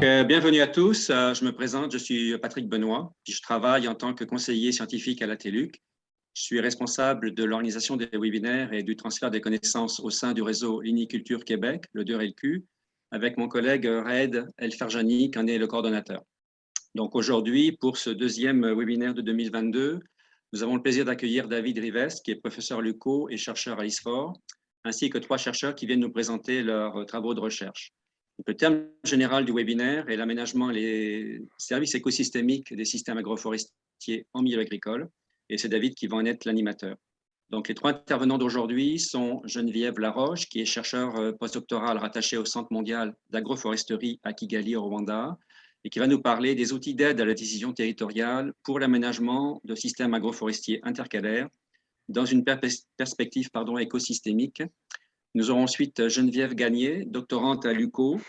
Bienvenue à tous. Je me présente, je suis Patrick Benoît, puis je travaille en tant que conseiller scientifique à la TELUC. Je suis responsable de l'organisation des webinaires et du transfert des connaissances au sein du réseau Liniculture Québec, le 2RLQ, avec mon collègue Raed El-Farjani, qui en est le coordonnateur. Donc aujourd'hui, pour ce deuxième webinaire de 2022, nous avons le plaisir d'accueillir David Rives, qui est professeur LUCO et chercheur à ISFOR, ainsi que 3 chercheurs qui viennent nous présenter leurs travaux de recherche. Le terme général du webinaire est l'aménagement et les services écosystémiques des systèmes agroforestiers en milieu agricole, et c'est David qui va en être l'animateur. Donc, les 3 intervenants d'aujourd'hui sont Geneviève Laroche, qui est chercheur postdoctoral rattaché au Centre mondial d'agroforesterie à Kigali, au Rwanda, et qui va nous parler des outils d'aide à la décision territoriale pour l'aménagement de systèmes agroforestiers intercalaires dans une perspective écosystémique. Nous aurons ensuite Geneviève Gagné, doctorante à l'UCO,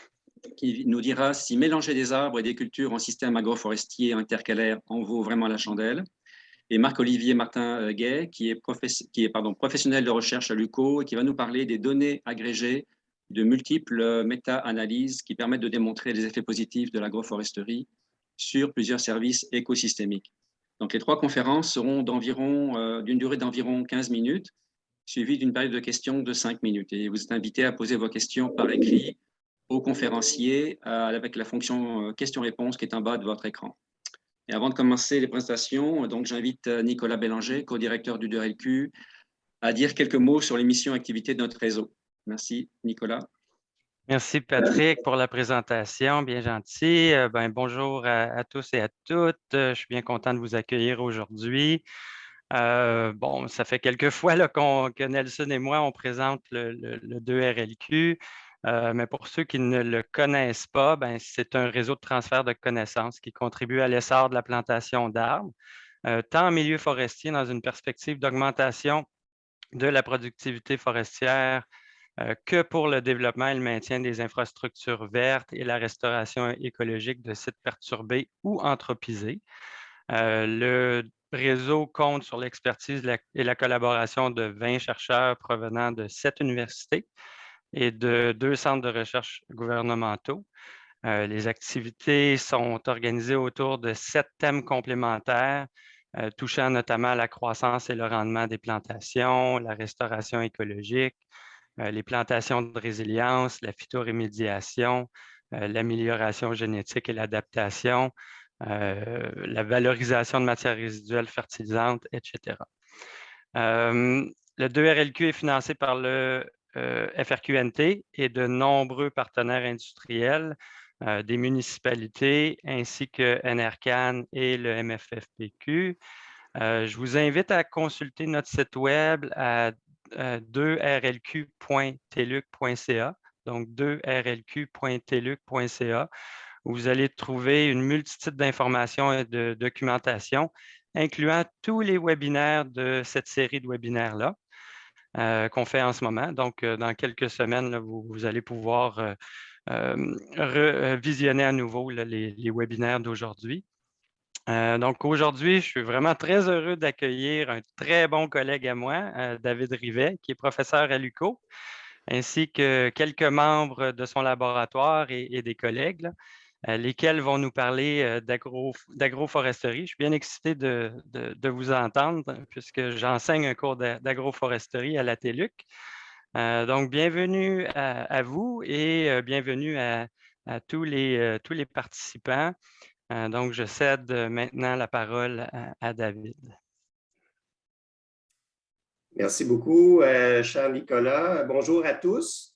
qui nous dira si mélanger des arbres et des cultures en système agroforestier intercalaire en vaut vraiment la chandelle. Et Marc-Olivier Martin-Gay, qui est professionnel de recherche à l'UCO et qui va nous parler des données agrégées de multiples méta-analyses qui permettent de démontrer les effets positifs de l'agroforesterie sur plusieurs services écosystémiques. Donc, les 3 conférences seront d'une durée d'environ 15 minutes, suivie d'une période de questions de 5 minutes. Et vous êtes invité à poser vos questions par écrit au conférencier avec la fonction questions-réponses qui est en bas de votre écran. Et avant de commencer les présentations, donc j'invite Nicolas Bélanger, co-directeur du 2RLQ, à dire quelques mots sur les missions et activités de notre réseau. Merci, Nicolas. Merci, Patrick, pour la présentation, bien gentil. Bonjour à tous et à toutes. Je suis bien content de vous accueillir aujourd'hui. Ça fait quelques fois que Nelson et moi, on présente le 2RLQ. Mais pour ceux qui ne le connaissent pas, c'est un réseau de transfert de connaissances qui contribue à l'essor de la plantation d'arbres, tant en milieu forestier dans une perspective d'augmentation de la productivité forestière, que pour le développement et le maintien des infrastructures vertes et la restauration écologique de sites perturbés ou anthropisés. Le réseau compte sur l'expertise et la collaboration de 20 chercheurs provenant de 7 universités et de 2 centres de recherche gouvernementaux. Les activités sont organisées autour de 7 thèmes complémentaires, touchant notamment à la croissance et le rendement des plantations, la restauration écologique, les plantations de résilience, la phytorémédiation, l'amélioration génétique et l'adaptation, la valorisation de matières résiduelles fertilisantes, etc. Le 2RLQ est financé par le FRQNT et de nombreux partenaires industriels, des municipalités ainsi que NRCan et le MFFPQ. Je vous invite à consulter notre site web à 2rlq.teluc.ca, donc 2rlq.teluc.ca, où vous allez trouver une multitude d'informations et de documentation, incluant tous les webinaires de cette série de webinaires-là qu'on fait en ce moment. Donc, dans quelques semaines, là, vous allez pouvoir visionner à nouveau là, les webinaires d'aujourd'hui. Donc, aujourd'hui, je suis vraiment très heureux d'accueillir un très bon collègue à moi, David Rivet, qui est professeur à l'UQO, ainsi que quelques membres de son laboratoire et des collègues, là, lesquels vont nous parler d'agroforesterie. Je suis bien excité de vous entendre puisque j'enseigne un cours d'agroforesterie à la TELUC. Donc, bienvenue à vous et bienvenue à tous les participants. Donc, je cède maintenant la parole à David. Merci beaucoup, cher Nicolas. Bonjour à tous.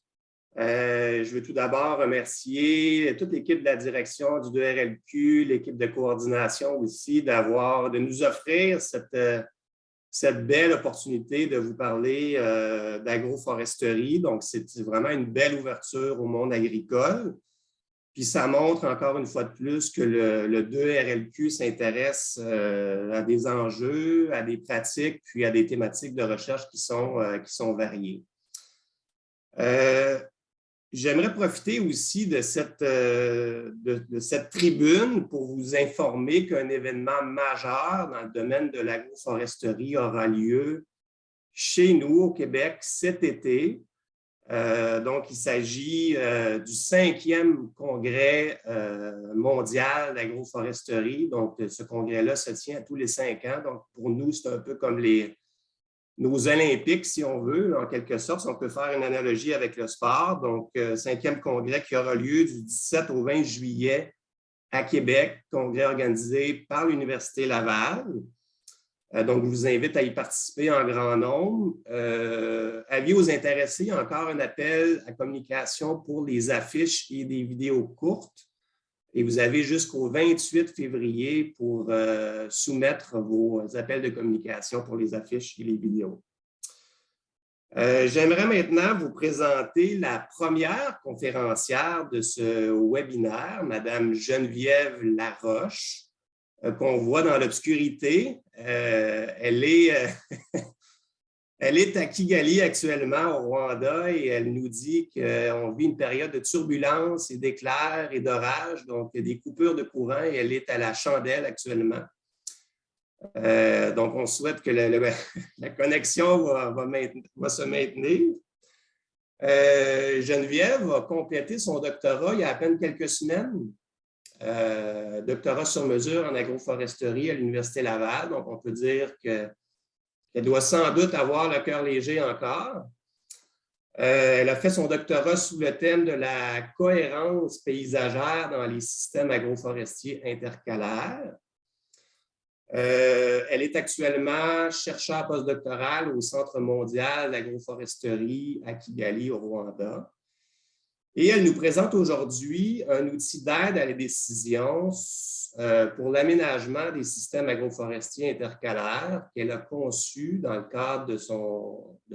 Je veux tout d'abord remercier toute l'équipe de la direction du 2RLQ, l'équipe de coordination aussi, de nous offrir cette belle opportunité de vous parler d'agroforesterie. Donc, c'est vraiment une belle ouverture au monde agricole. Puis ça montre encore une fois de plus que le 2RLQ s'intéresse à des enjeux, à des pratiques, puis à des thématiques de recherche qui sont variées. J'aimerais profiter aussi de cette tribune pour vous informer qu'un événement majeur dans le domaine de l'agroforesterie aura lieu chez nous au Québec cet été. Donc, il s'agit du 5e congrès mondial d'agroforesterie. Donc, ce congrès-là se tient à tous les 5 ans. Donc, pour nous, c'est un peu comme nos Olympiques, si on veut, en quelque sorte. On peut faire une analogie avec le sport. Donc, 5e congrès qui aura lieu du 17 au 20 juillet à Québec, congrès organisé par l'Université Laval. Donc, je vous invite à y participer en grand nombre. Avis aux intéressés, encore un appel à communication pour les affiches et des vidéos courtes. Et vous avez jusqu'au 28 février pour soumettre vos appels de communication pour les affiches et les vidéos. J'aimerais maintenant vous présenter la première conférencière de ce webinaire, Mme Geneviève Laroche, qu'on voit dans l'obscurité. Elle est à Kigali actuellement, au Rwanda, et elle nous dit qu'on vit une période de turbulence et d'éclairs et d'orages, donc il y a des coupures de courant, et elle est à la chandelle actuellement. Donc, on souhaite que la connexion va se maintenir. Geneviève a complété son doctorat il y a à peine quelques semaines. Doctorat sur mesure en agroforesterie à l'Université Laval. Donc, on peut dire qu'elle doit sans doute avoir le cœur léger encore. Elle a fait son doctorat sous le thème de la cohérence paysagère dans les systèmes agroforestiers intercalaires. Elle est actuellement chercheure postdoctorale au Centre mondial d'agroforesterie à Kigali, au Rwanda. Et elle nous présente aujourd'hui un outil d'aide à la décision pour l'aménagement des systèmes agroforestiers intercalaires qu'elle a conçu dans le cadre de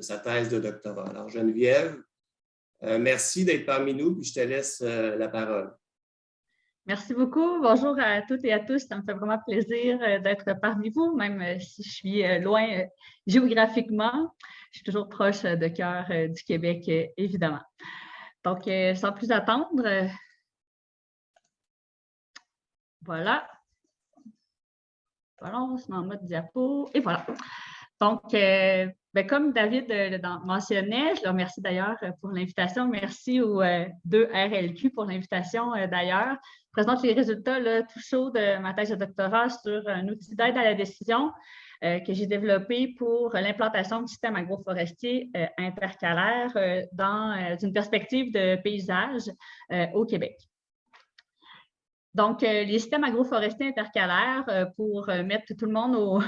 sa thèse de doctorat. Alors, Geneviève, merci d'être parmi nous, puis je te laisse la parole. Merci beaucoup. Bonjour à toutes et à tous. Ça me fait vraiment plaisir d'être parmi vous, même si je suis loin géographiquement. Je suis toujours proche de cœur du Québec, évidemment. Donc, sans plus attendre, voilà. Voilà, on se met en mode diapo. Et voilà. Donc, comme David mentionnait, je le remercie d'ailleurs pour l'invitation. Merci aux deux RLQ pour l'invitation d'ailleurs. Je présente les résultats là, tout chauds de ma thèse de doctorat sur un outil d'aide à la décision que j'ai développé pour l'implantation de systèmes agroforestiers intercalaires dans une perspective de paysage au Québec. Donc, les systèmes agroforestiers intercalaires, pour mettre tout le monde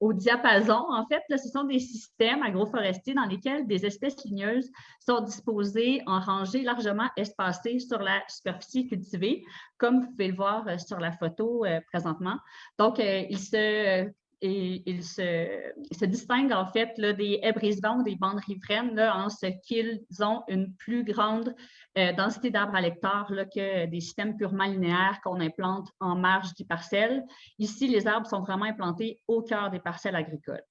au diapason, en fait, là, ce sont des systèmes agroforestiers dans lesquels des espèces ligneuses sont disposées en rangées largement espacées sur la superficie cultivée, comme vous pouvez le voir sur la photo présentement. Donc, ils se distinguent en fait là, des haies brise-vent ou des bandes riveraines là, en ce qu'ils ont une plus grande densité d'arbres à l'hectare que des systèmes purement linéaires qu'on implante en marge des parcelles. Ici, les arbres sont vraiment implantés au cœur des parcelles agricoles.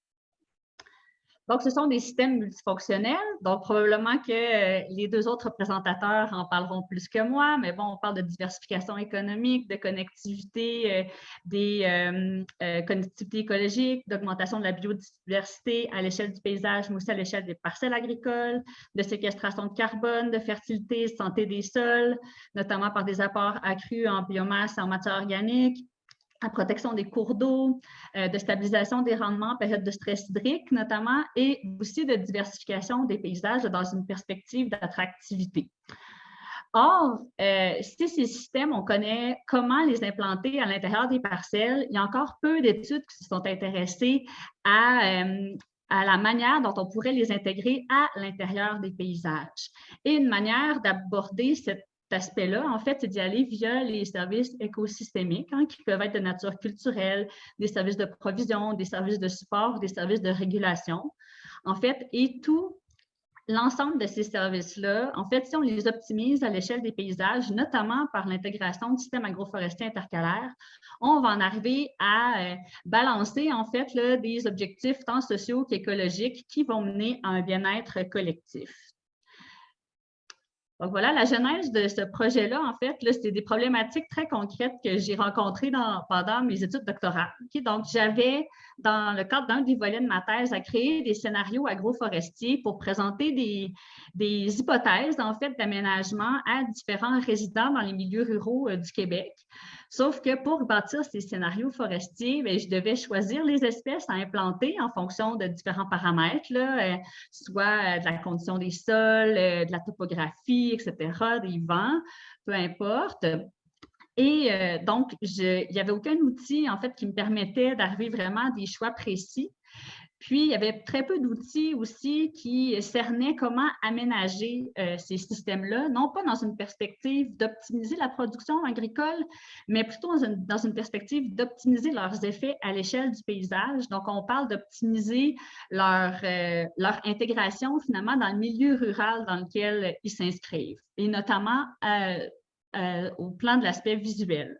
Donc, ce sont des systèmes multifonctionnels. Donc, probablement que les deux autres présentateurs en parleront plus que moi, mais bon, on parle de diversification économique, de connectivité, des connectivités écologiques, d'augmentation de la biodiversité à l'échelle du paysage, mais aussi à l'échelle des parcelles agricoles, de séquestration de carbone, de fertilité, santé des sols, notamment par des apports accrus en biomasse et en matière organique, la protection des cours d'eau, de stabilisation des rendements en période de stress hydrique notamment, et aussi de diversification des paysages dans une perspective d'attractivité. Or, si ces systèmes, on connaît comment les implanter à l'intérieur des parcelles, il y a encore peu d'études qui se sont intéressées à la manière dont on pourrait les intégrer à l'intérieur des paysages. Et une manière d'aborder cet aspect-là, en fait, c'est d'y aller via les services écosystémiques qui peuvent être de nature culturelle, des services de provision, des services de support, des services de régulation. En fait, et tout l'ensemble de ces services-là, en fait, si on les optimise à l'échelle des paysages, notamment par l'intégration du système agroforestier intercalaire, on va en arriver à balancer, en fait, là, des objectifs tant sociaux qu'écologiques qui vont mener à un bien-être collectif. Donc voilà, la genèse de ce projet-là, en fait, c'était des problématiques très concrètes que j'ai rencontrées pendant mes études doctorales. Okay? Donc, j'avais, dans le cadre d'un des volets de ma thèse, à créer des scénarios agroforestiers pour présenter des hypothèses, en fait, d'aménagement à différents résidents dans les milieux ruraux du Québec. Sauf que pour bâtir ces scénarios forestiers, bien, je devais choisir les espèces à implanter en fonction de différents paramètres, là, soit de la condition des sols, de la topographie, etc., des vents, peu importe. Et donc, il n'y avait aucun outil, en fait, qui me permettait d'arriver vraiment à des choix précis. Puis, il y avait très peu d'outils aussi qui cernaient comment aménager ces systèmes-là, non pas dans une perspective d'optimiser la production agricole, mais plutôt dans une perspective d'optimiser leurs effets à l'échelle du paysage. Donc, on parle d'optimiser leur intégration finalement dans le milieu rural dans lequel ils s'inscrivent, et notamment au plan de l'aspect visuel.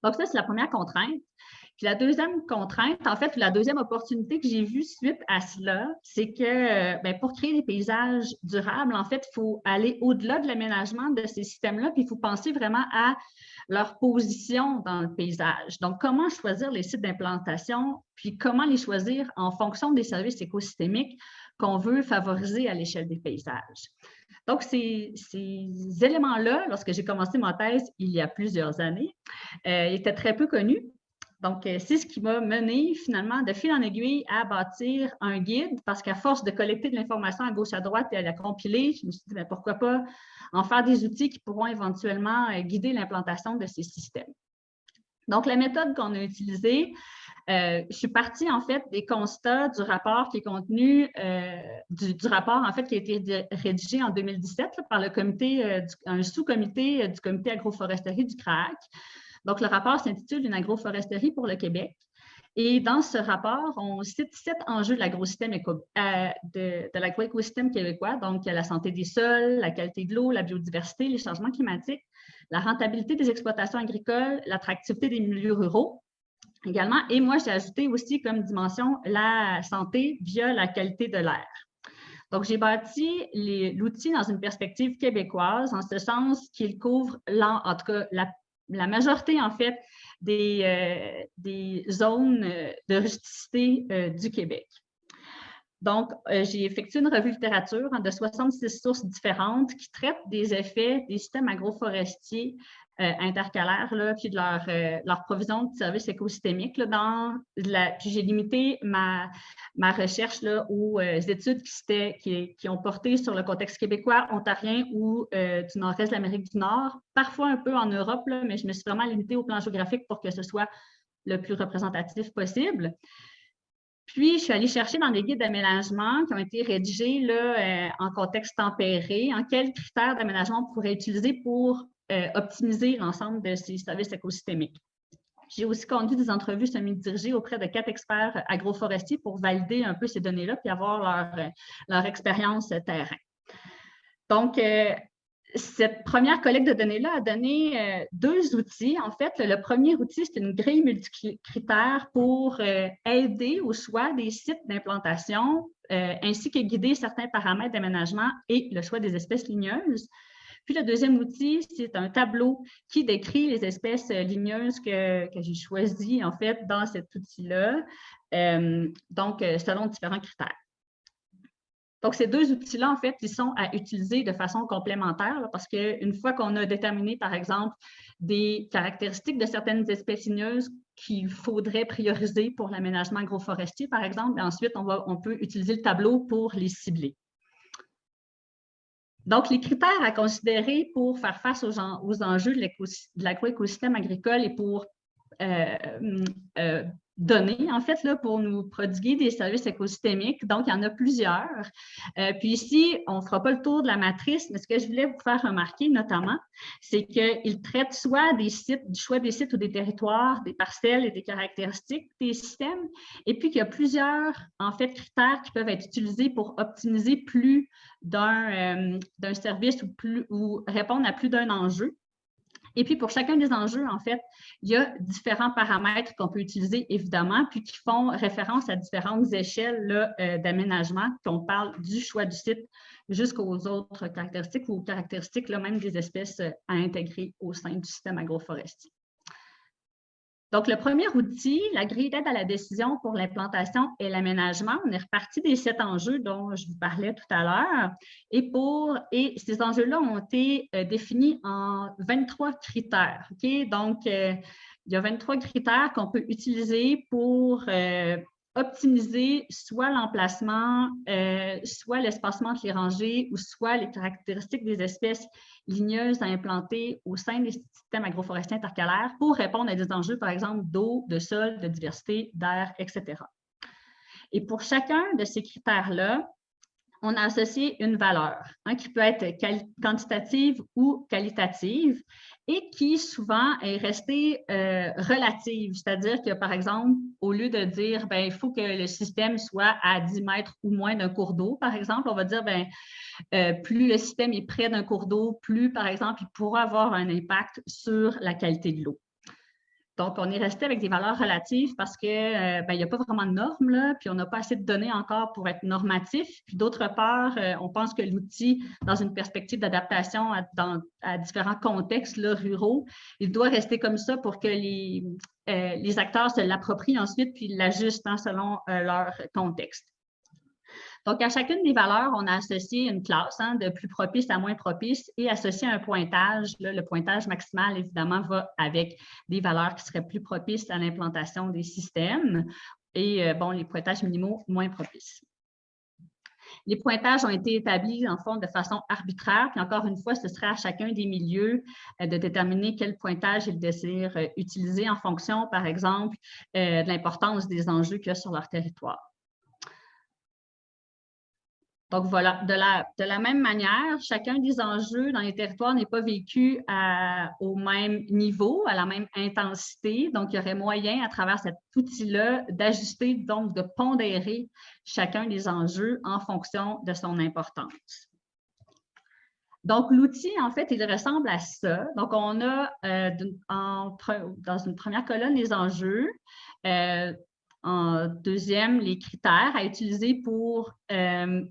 Donc, ça, c'est la première contrainte. Puis la deuxième contrainte, en fait, la deuxième opportunité que j'ai vue suite à cela, c'est que bien, pour créer des paysages durables, en fait, il faut aller au-delà de l'aménagement de ces systèmes-là, puis il faut penser vraiment à leur position dans le paysage. Donc, comment choisir les sites d'implantation, puis comment les choisir en fonction des services écosystémiques qu'on veut favoriser à l'échelle des paysages. Donc, ces éléments-là, lorsque j'ai commencé ma thèse il y a plusieurs années, étaient très peu connus. Donc, c'est ce qui m'a mené finalement de fil en aiguille à bâtir un guide parce qu'à force de collecter de l'information à gauche à droite et à la compiler, je me suis dit, bien, pourquoi pas en faire des outils qui pourront éventuellement guider l'implantation de ces systèmes. Donc, la méthode qu'on a utilisée, je suis partie en fait des constats du rapport qui est contenu, du rapport en fait qui a été rédigé en 2017 là, par le comité, un sous-comité du comité agroforesterie du CRAAC. Donc, le rapport s'intitule « Une agroforesterie pour le Québec ». Et dans ce rapport, on cite 7 enjeux de l'agroécosystème québécois, donc la santé des sols, la qualité de l'eau, la biodiversité, les changements climatiques, la rentabilité des exploitations agricoles, l'attractivité des milieux ruraux également. Et moi, j'ai ajouté aussi comme dimension la santé via la qualité de l'air. Donc, j'ai bâti l'outil dans une perspective québécoise, en ce sens qu'il couvre, en tout cas, la majorité, en fait, des zones de rusticité du Québec. Donc, j'ai effectué une revue littérature de 66 sources différentes qui traitent des effets des systèmes agroforestiers intercalaires, là, puis de leur provision de services écosystémiques. Là, puis j'ai limité ma recherche là, aux études qui ont porté sur le contexte québécois, ontarien ou du nord-est de l'Amérique du Nord, parfois un peu en Europe, là, mais je me suis vraiment limitée au plan géographique pour que ce soit le plus représentatif possible. Puis, je suis allée chercher dans des guides d'aménagement qui ont été rédigés là, en contexte tempéré, en quels critères d'aménagement on pourrait utiliser pour optimiser l'ensemble de ces services écosystémiques. J'ai aussi conduit des entrevues semi-dirigées auprès de 4 experts agroforestiers pour valider un peu ces données-là puis avoir leur expérience terrain. Donc, cette première collecte de données-là a donné 2 outils. En fait, le premier outil, c'est une grille multicritères pour aider au choix des sites d'implantation, ainsi que guider certains paramètres d'aménagement et le choix des espèces ligneuses. Puis le deuxième outil, c'est un tableau qui décrit les espèces ligneuses que j'ai choisies, en fait, dans cet outil-là, donc selon différents critères. Donc, ces 2 outils-là, en fait, ils sont à utiliser de façon complémentaire là, parce qu'une fois qu'on a déterminé, par exemple, des caractéristiques de certaines espèces ligneuses qu'il faudrait prioriser pour l'aménagement agroforestier, par exemple, ensuite, on peut utiliser le tableau pour les cibler. Donc, les critères à considérer pour faire face aux enjeux de l'agroécosystème agricole et pour données, en fait, là, pour nous prodiguer des services écosystémiques. Donc, il y en a plusieurs. Puis ici, on ne fera pas le tour de la matrice, mais ce que je voulais vous faire remarquer notamment, c'est qu'il traite soit des sites, du choix des sites ou des territoires, des parcelles et des caractéristiques des systèmes, et puis qu'il y a plusieurs, en fait, critères qui peuvent être utilisés pour optimiser plus d'un service ou répondre à plus d'un enjeu. Et puis, pour chacun des enjeux, en fait, il y a différents paramètres qu'on peut utiliser, évidemment, puis qui font référence à différentes échelles d'aménagement, qu'on parle du choix du site jusqu'aux autres caractéristiques ou aux caractéristiques là, même des espèces à intégrer au sein du système agroforestier. Donc, le premier outil, la grille d'aide à la décision pour l'implantation et l'aménagement, on est reparti des 7 enjeux dont je vous parlais tout à l'heure. Et ces enjeux-là ont été définis en 23 critères. Okay? Donc, il y a 23 critères qu'on peut utiliser pour optimiser soit l'emplacement, soit l'espacement entre les rangées ou soit les caractéristiques des espèces ligneuses à implanter au sein des systèmes agroforestiers intercalaires pour répondre à des enjeux, par exemple, d'eau, de sol, de diversité, d'air, etc. Et pour chacun de ces critères-là, on a associé une valeur qui peut être quantitative ou qualitative et qui souvent est restée relative. C'est-à-dire que, par exemple, au lieu de dire il faut que le système soit à 10 mètres ou moins d'un cours d'eau, par exemple, on va dire plus le système est près d'un cours d'eau, plus, par exemple, il pourra avoir un impact sur la qualité de l'eau. Donc, on est resté avec des valeurs relatives parce qu'il n'y a pas vraiment de normes, là, puis on n'a pas assez de données encore pour être normatif. Puis d'autre part, on pense que l'outil, dans une perspective d'adaptation à différents contextes là, ruraux, il doit rester comme ça pour que les acteurs se l'approprient ensuite puis l'ajustent selon leur contexte. Donc, à chacune des valeurs, on a associé une classe de plus propice à moins propice et associé un pointage. Là, le pointage maximal, évidemment, va avec des valeurs qui seraient plus propices à l'implantation des systèmes et les pointages minimaux moins propices. Les pointages ont été établis, en fond, de façon arbitraire. Puis encore une fois, ce serait à chacun des milieux de déterminer quel pointage ils désirent utiliser en fonction, par exemple, de l'importance des enjeux qu'il y a sur leur territoire. Donc, voilà, de la même manière, chacun des enjeux dans les territoires n'est pas vécu au même niveau, à la même intensité. Donc, il y aurait moyen, à travers cet outil-là, d'ajuster, donc de pondérer chacun des enjeux en fonction de son importance. Donc, l'outil, en fait, il ressemble à ça. Donc, on a dans une première colonne les enjeux. En deuxième, les critères à utiliser pour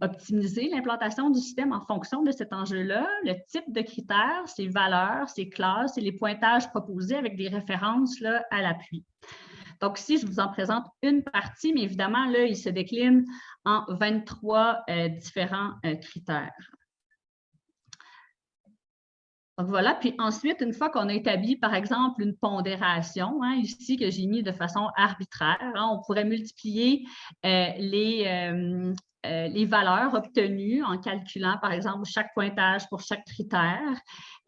optimiser l'implantation du système en fonction de cet enjeu-là, le type de critères, ses valeurs, ses classes et les pointages proposés avec des références là, à l'appui. Donc, ici, je vous en présente une partie, mais évidemment, là, il se décline en 23 différents critères. Donc voilà, puis ensuite, une fois qu'on a établi, par exemple, une pondération, ici que j'ai mis de façon arbitraire, on pourrait multiplier les valeurs obtenues en calculant, par exemple, chaque pointage pour chaque critère.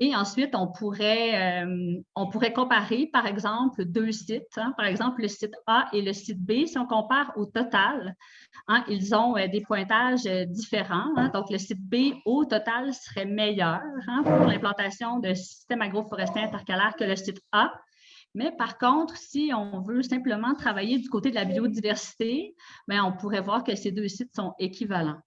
Et ensuite, on pourrait comparer, par exemple, deux sites. Par exemple, le site A et le site B, si on compare au total, ils ont des pointages différents. Donc, le site B, au total, serait meilleur pour l'implantation de systèmes agroforestiers intercalaires que le site A. Mais par contre, si on veut simplement travailler du côté de la biodiversité, on pourrait voir que ces deux sites sont équivalents.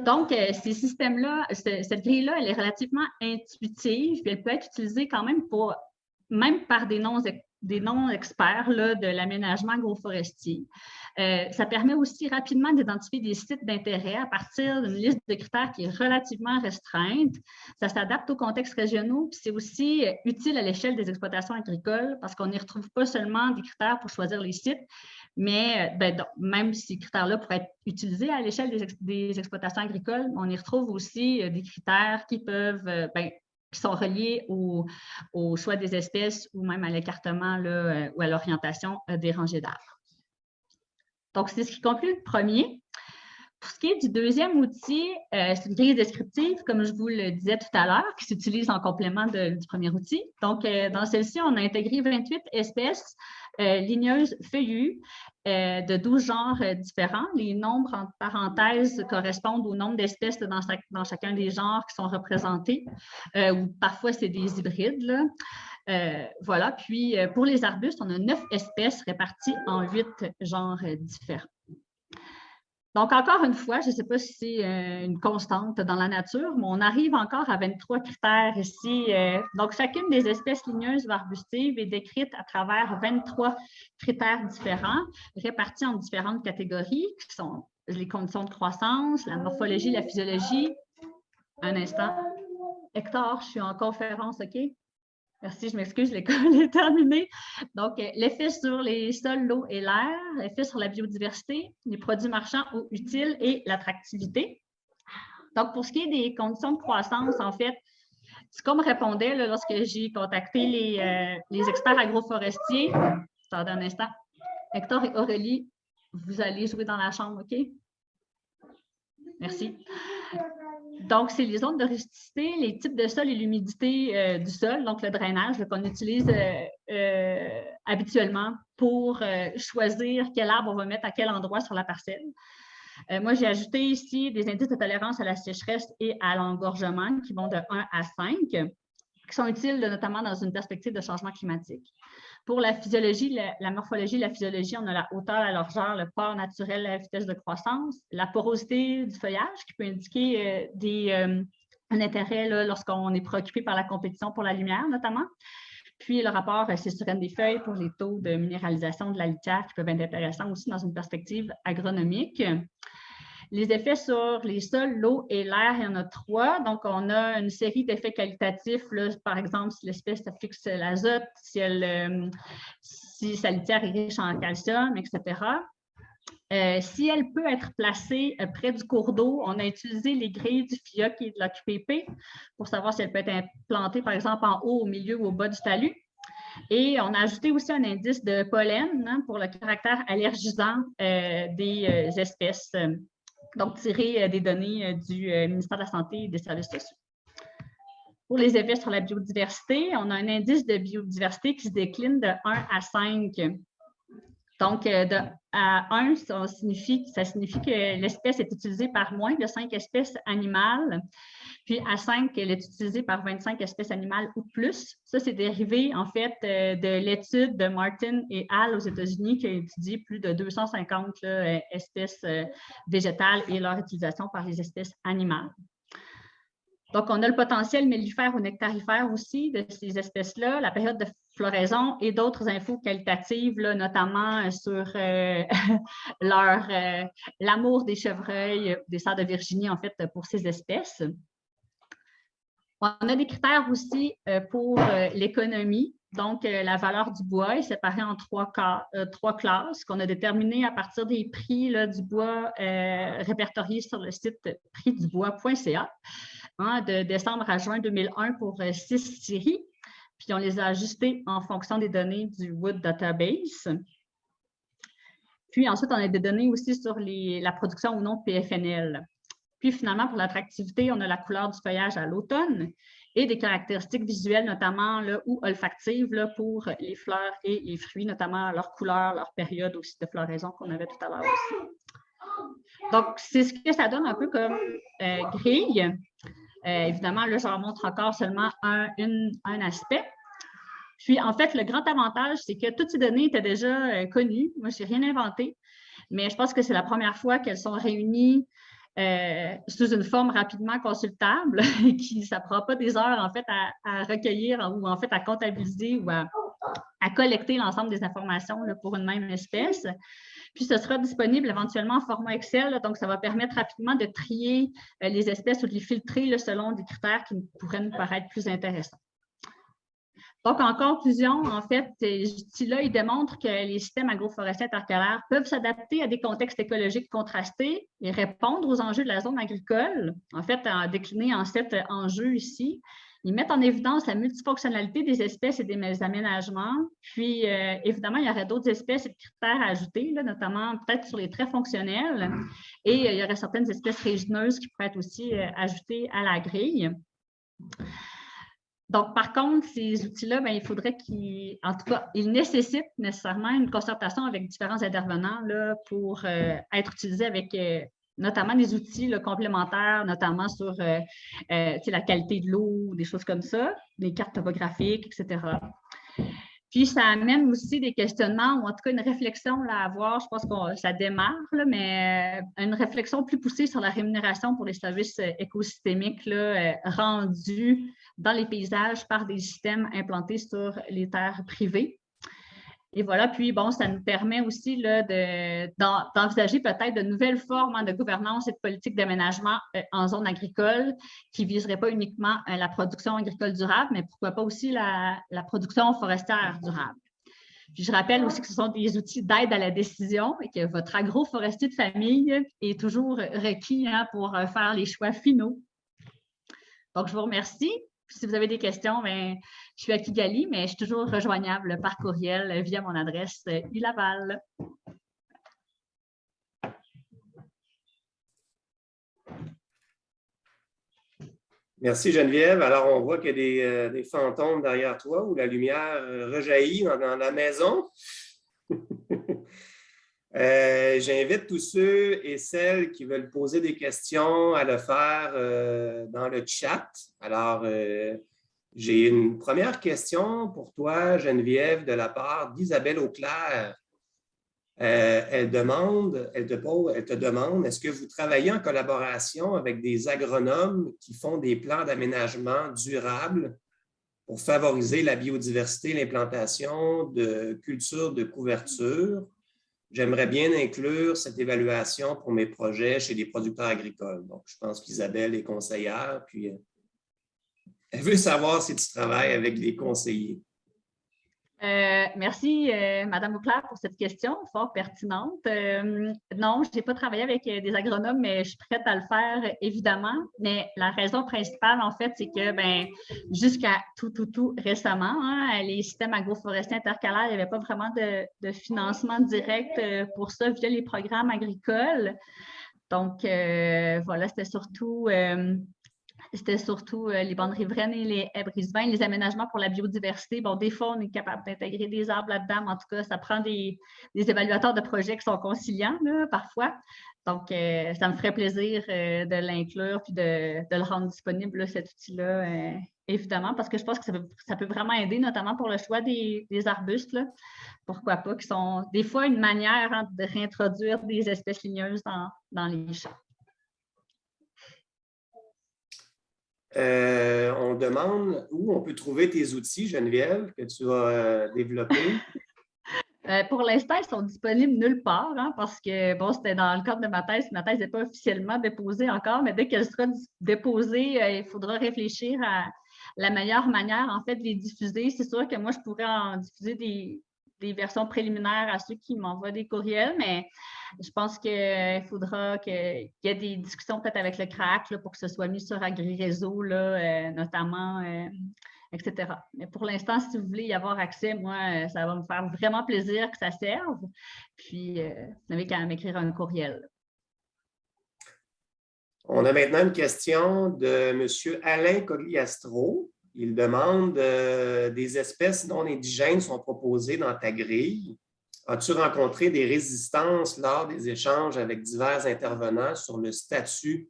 Donc, ces systèmes-là, cette grille-là, elle est relativement intuitive, puis elle peut être utilisée quand même même par des non-experts de l'aménagement agroforestier. Ça permet aussi rapidement d'identifier des sites d'intérêt à partir d'une liste de critères qui est relativement restreinte. Ça s'adapte aux contextes régionaux, puis c'est aussi utile à l'échelle des exploitations agricoles parce qu'on n'y retrouve pas seulement des critères pour choisir les sites, mais même si ces critères-là pourraient être utilisés à l'échelle des exploitations agricoles, on y retrouve aussi des critères qui peuvent qui sont reliés au choix des espèces ou même à l'écartement ou à l'orientation des rangées d'arbres. Donc, c'est ce qui conclut le premier. Pour ce qui est du deuxième outil, c'est une grille descriptive, comme je vous le disais tout à l'heure, qui s'utilise en complément du premier outil. Donc, dans celle-ci, on a intégré 28 espèces ligneuses feuillues de 12 genres différents. Les nombres entre parenthèses correspondent au nombre d'espèces dans chacun des genres qui sont représentés, ou parfois c'est des hybrides, là. Voilà, puis pour les arbustes, on a 9 espèces réparties en 8 genres différents. Donc, encore une fois, je ne sais pas si c'est une constante dans la nature, mais on arrive encore à 23 critères ici. Donc, chacune des espèces ligneuses ou arbustives est décrite à travers 23 critères différents, répartis en différentes catégories, qui sont les conditions de croissance, la morphologie, la physiologie. Un instant. Hector, je suis en conférence, OK? Merci, je m'excuse, l'école est terminée. Donc, l'effet sur les sols, l'eau et l'air, l'effet sur la biodiversité, les produits marchands ou utiles et l'attractivité. Donc, pour ce qui est des conditions de croissance, en fait, c'est comme répondait là, lorsque j'ai contacté les experts agroforestiers. Attendez un instant. Hector et Aurélie, vous allez jouer dans la chambre, OK? Merci. Donc, c'est les zones de rusticité, les types de sol et l'humidité du sol, donc le drainage qu'on utilise habituellement pour choisir quel arbre on va mettre à quel endroit sur la parcelle. Moi, j'ai ajouté ici des indices de tolérance à la sécheresse et à l'engorgement qui vont de 1 à 5, qui sont utiles notamment dans une perspective de changement climatique. Pour la physiologie, la morphologie, la physiologie, on a la hauteur, la largeur, le port naturel, la vitesse de croissance, la porosité du feuillage qui peut indiquer un intérêt lorsqu'on est préoccupé par la compétition pour la lumière notamment. Puis le rapport césurienne des feuilles pour les taux de minéralisation de la litière qui peuvent être intéressants aussi dans une perspective agronomique. Les effets sur les sols, l'eau et l'air, il y en a 3. Donc, on a une série d'effets qualitatifs, là, par exemple, si l'espèce fixe l'azote, si sa litière est riche en calcium, etc. Si elle peut être placée près du cours d'eau, on a utilisé les grilles du FIOC et de l'OQPP pour savoir si elle peut être implantée, par exemple, en haut, au milieu ou au bas du talus. Et on a ajouté aussi un indice de pollen pour le caractère allergisant des espèces. Donc, tirer des données du ministère de la Santé et des Services sociaux. Pour les effets sur la biodiversité, on a un indice de biodiversité qui se décline de 1 à 5. Donc, de à 1, ça signifie que l'espèce est utilisée par moins de 5 espèces animales. Puis à 5, elle est utilisée par 25 espèces animales ou plus. Ça, c'est dérivé, en fait, de l'étude de Martin et al. Aux États-Unis qui a étudié plus de 250 espèces végétales et leur utilisation par les espèces animales. Donc, on a le potentiel mellifère ou nectarifère aussi de ces espèces-là, la période de floraison et d'autres infos qualitatives, là, notamment sur l'amour des chevreuils, des cerfs de Virginie, en fait, pour ces espèces. On a des critères aussi pour l'économie. Donc, la valeur du bois est séparée en trois classes qu'on a déterminées à partir des prix là, du bois répertoriés sur le site prixdubois.ca de décembre à juin 2001 pour 6 séries. Puis, on les a ajustés en fonction des données du Wood Database. Puis, ensuite, on a des données aussi sur la production ou non de PFNL. Puis, finalement, pour l'attractivité, on a la couleur du feuillage à l'automne et des caractéristiques visuelles, notamment là, ou olfactives là, pour les fleurs et les fruits, notamment leur couleur, leur période aussi de floraison qu'on avait tout à l'heure aussi. Donc, c'est ce que ça donne un peu comme grille. Évidemment, là, je leur montre encore seulement un aspect. Puis, en fait, le grand avantage, c'est que toutes ces données étaient déjà connues. Moi, je n'ai rien inventé, mais je pense que c'est la première fois qu'elles sont réunies sous une forme rapidement consultable qui ça ne prend pas des heures en fait à recueillir ou en fait à comptabiliser ou à collecter l'ensemble des informations là, pour une même espèce. Puis ce sera disponible éventuellement en format Excel, là, donc ça va permettre rapidement de trier les espèces ou de les filtrer là, selon des critères qui pourraient nous paraître plus intéressants. Donc, en conclusion, en fait, ces outils-là, ils démontrent que les systèmes agroforestiers intercalaires peuvent s'adapter à des contextes écologiques contrastés et répondre aux enjeux de la zone agricole. En fait, déclinés en 7 enjeux ici, ils mettent en évidence la multifonctionnalité des espèces et des aménagements. Puis, évidemment, il y aurait d'autres espèces et de critères à ajouter, là, notamment peut-être sur les traits fonctionnels. Et il y aurait certaines espèces résineuses qui pourraient être aussi ajoutées à la grille. Donc, par contre, ces outils-là, il faudrait qu'ils nécessitent nécessairement une concertation avec différents intervenants là, pour être utilisés avec notamment des outils là, complémentaires, notamment sur la qualité de l'eau, des choses comme ça, des cartes topographiques, etc. Puis, ça amène aussi des questionnements, ou en tout cas une réflexion là, à avoir. Je pense que ça démarre, là, mais une réflexion plus poussée sur la rémunération pour les services écosystémiques là, rendus dans les paysages par des systèmes implantés sur les terres privées. Et voilà, puis bon, ça nous permet aussi d'envisager peut-être de nouvelles formes de gouvernance et de politique d'aménagement en zone agricole qui ne viseraient pas uniquement la production agricole durable, mais pourquoi pas aussi la production forestière durable. Puis je rappelle aussi que ce sont des outils d'aide à la décision et que votre agroforestier de famille est toujours requis pour faire les choix finaux. Donc, je vous remercie. Si vous avez des questions, bien, je suis à Kigali, mais je suis toujours rejoignable par courriel via mon adresse ULaval. Merci Geneviève. Alors, on voit qu'il y a des fantômes derrière toi où la lumière rejaillit dans la maison. J'invite tous ceux et celles qui veulent poser des questions à le faire dans le chat. Alors, j'ai une première question pour toi, Geneviève, de la part d'Isabelle Auclair. Elle te demande, est-ce que vous travaillez en collaboration avec des agronomes qui font des plans d'aménagement durables pour favoriser la biodiversité et l'implantation de cultures de couverture? J'aimerais bien inclure cette évaluation pour mes projets chez des producteurs agricoles. Donc, je pense qu'Isabelle est conseillère, puis elle veut savoir si tu travailles avec des conseillers. Merci, Mme Auclair, pour cette question fort pertinente. Non, je n'ai pas travaillé avec des agronomes, mais je suis prête à le faire, évidemment. Mais la raison principale, en fait, c'est que jusqu'à tout récemment, les systèmes agroforestiers intercalaires, il n'y avait pas vraiment de financement direct pour ça via les programmes agricoles. Donc, voilà, c'était surtout les bandes riveraines et les haies brise-vent, les aménagements pour la biodiversité. Bon, des fois, on est capable d'intégrer des arbres là-dedans, mais en tout cas, ça prend des évaluateurs de projets qui sont conciliants, là, parfois. Donc, ça me ferait plaisir de l'inclure puis de le rendre disponible, là, cet outil-là, évidemment, parce que je pense que ça peut vraiment aider, notamment pour le choix des arbustes, là. Pourquoi pas, qui sont des fois une manière de réintroduire des espèces ligneuses dans les champs. On demande où on peut trouver tes outils, Geneviève, que tu as développés. Pour l'instant, ils sont disponibles nulle part, parce que, bon, c'était dans le cadre de ma thèse. Ma thèse n'est pas officiellement déposée encore, mais dès qu'elle sera déposée, il faudra réfléchir à la meilleure manière, en fait, de les diffuser. C'est sûr que moi, je pourrais en diffuser des versions préliminaires à ceux qui m'envoient des courriels, mais je pense qu'il faudra qu'il y ait des discussions peut-être avec le CRAC là, pour que ce soit mis sur AgriRéseau, là, notamment, etc. Mais pour l'instant, si vous voulez y avoir accès, moi, ça va me faire vraiment plaisir que ça serve. Puis, vous n'avez qu'à m'écrire un courriel. On a maintenant une question de M. Alain Cogliastro. Il demande des espèces non indigènes sont proposées dans ta grille. As-tu rencontré des résistances lors des échanges avec divers intervenants sur le statut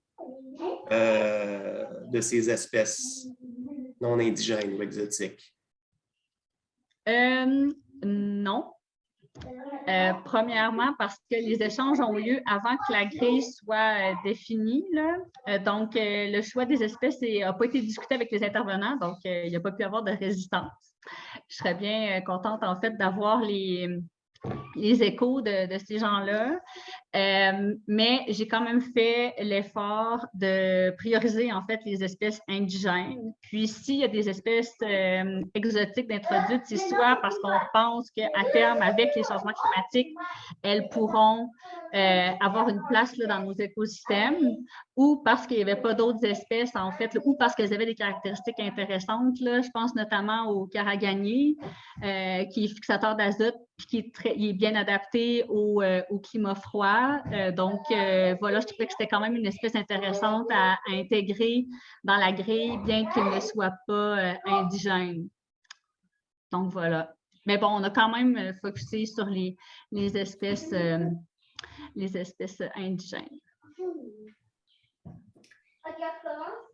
de ces espèces non indigènes ou exotiques? Non. Premièrement, parce que les échanges ont lieu avant que la grille soit définie, là. Donc, le choix des espèces n'a pas été discuté avec les intervenants, donc il n'y a pas pu y avoir de résistance. Je serais bien contente, en fait, d'avoir les échos de ces gens-là. Mais j'ai quand même fait l'effort de prioriser, en fait, les espèces indigènes. Puis, s'il y a des espèces exotiques d'introduites, c'est soit parce qu'on pense qu'à terme, avec les changements climatiques, elles pourront avoir une place là, dans nos écosystèmes, ou parce qu'il n'y avait pas d'autres espèces, en fait, là, ou parce qu'elles avaient des caractéristiques intéressantes. Là. Je pense notamment au caragagné, qui est fixateur d'azote, puis il est bien adapté au climat froid. Donc, voilà, je trouvais que c'était quand même une espèce intéressante à intégrer dans la grille, bien qu'il ne soit pas indigène. Donc, voilà. Mais bon, on a quand même focusé sur les espèces indigènes.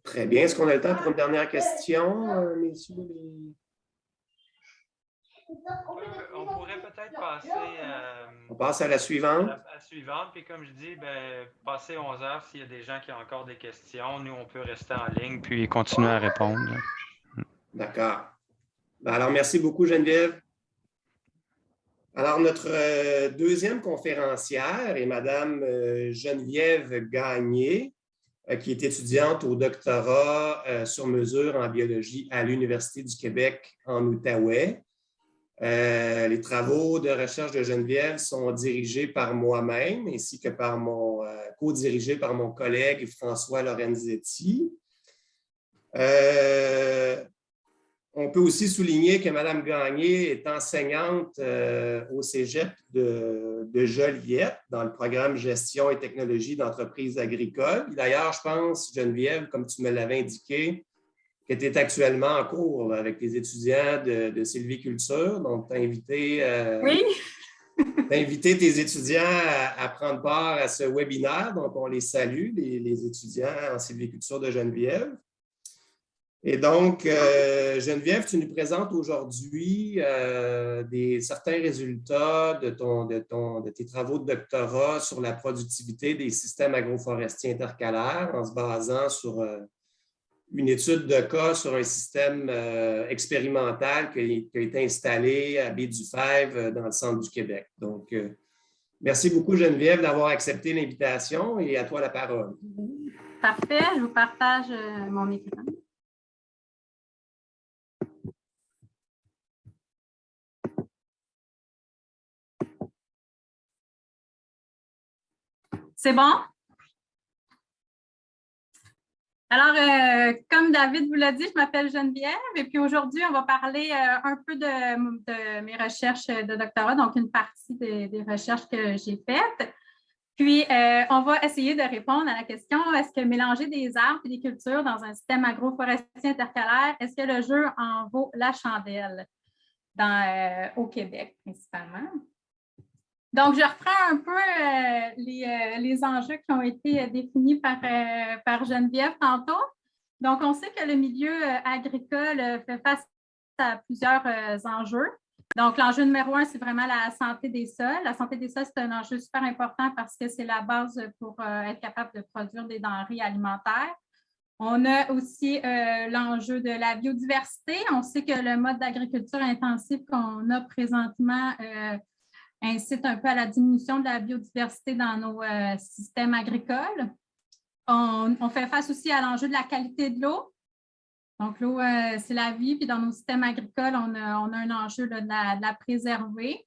Très bien. Est-ce qu'on a le temps pour une dernière question, messieurs? On pourrait peut-être passer On passe à la suivante. à la suivante. Puis comme je dis, passer 11 heures, s'il y a des gens qui ont encore des questions, nous, on peut rester en ligne puis continuer à répondre. D'accord. Alors, merci beaucoup, Geneviève. Alors, notre deuxième conférencière est Mme Geneviève Gagné, qui est étudiante au doctorat sur mesure en biologie à l'Université du Québec en Outaouais. Les travaux de recherche de Geneviève sont dirigés par moi-même ainsi que co-dirigés par mon collègue François Lorenzetti. On peut aussi souligner que Mme Gagné est enseignante au Cégep de Joliette dans le programme Gestion et technologie d'entreprises agricoles. D'ailleurs, je pense, Geneviève, comme tu me l'avais indiqué, que tu es actuellement en cours avec les étudiants de sylviculture. Donc, tu as invité, invité tes étudiants à prendre part à ce webinaire. Donc, on les salue, les étudiants en sylviculture de Geneviève. Et donc, Geneviève, tu nous présentes aujourd'hui certains résultats de tes travaux de doctorat sur la productivité des systèmes agroforestiers intercalaires en se basant sur une étude de cas sur un système expérimental qui a été installé à Baie-du-Fèvre dans le centre du Québec. Donc, merci beaucoup, Geneviève, d'avoir accepté l'invitation et à toi la parole. Parfait, je vous partage mon écran. C'est bon? Alors, comme David vous l'a dit, je m'appelle Geneviève et puis aujourd'hui, on va parler un peu de mes recherches de doctorat, donc une partie des recherches que j'ai faites. Puis, on va essayer de répondre à la question, est-ce que mélanger des arbres et des cultures dans un système agroforestier intercalaire, est-ce que le jeu en vaut la chandelle au Québec principalement? Donc, je reprends un peu les enjeux qui ont été définis par Geneviève tantôt. Donc, on sait que le milieu agricole fait face à plusieurs enjeux. Donc, l'enjeu numéro 1, c'est vraiment la santé des sols. La santé des sols, c'est un enjeu super important parce que c'est la base pour être capable de produire des denrées alimentaires. On a aussi l'enjeu de la biodiversité. On sait que le mode d'agriculture intensive qu'on a présentement incite un peu à la diminution de la biodiversité dans nos systèmes agricoles. On fait face aussi à l'enjeu de la qualité de l'eau. Donc, l'eau, c'est la vie, puis dans nos systèmes agricoles, on a un enjeu là, de la préserver.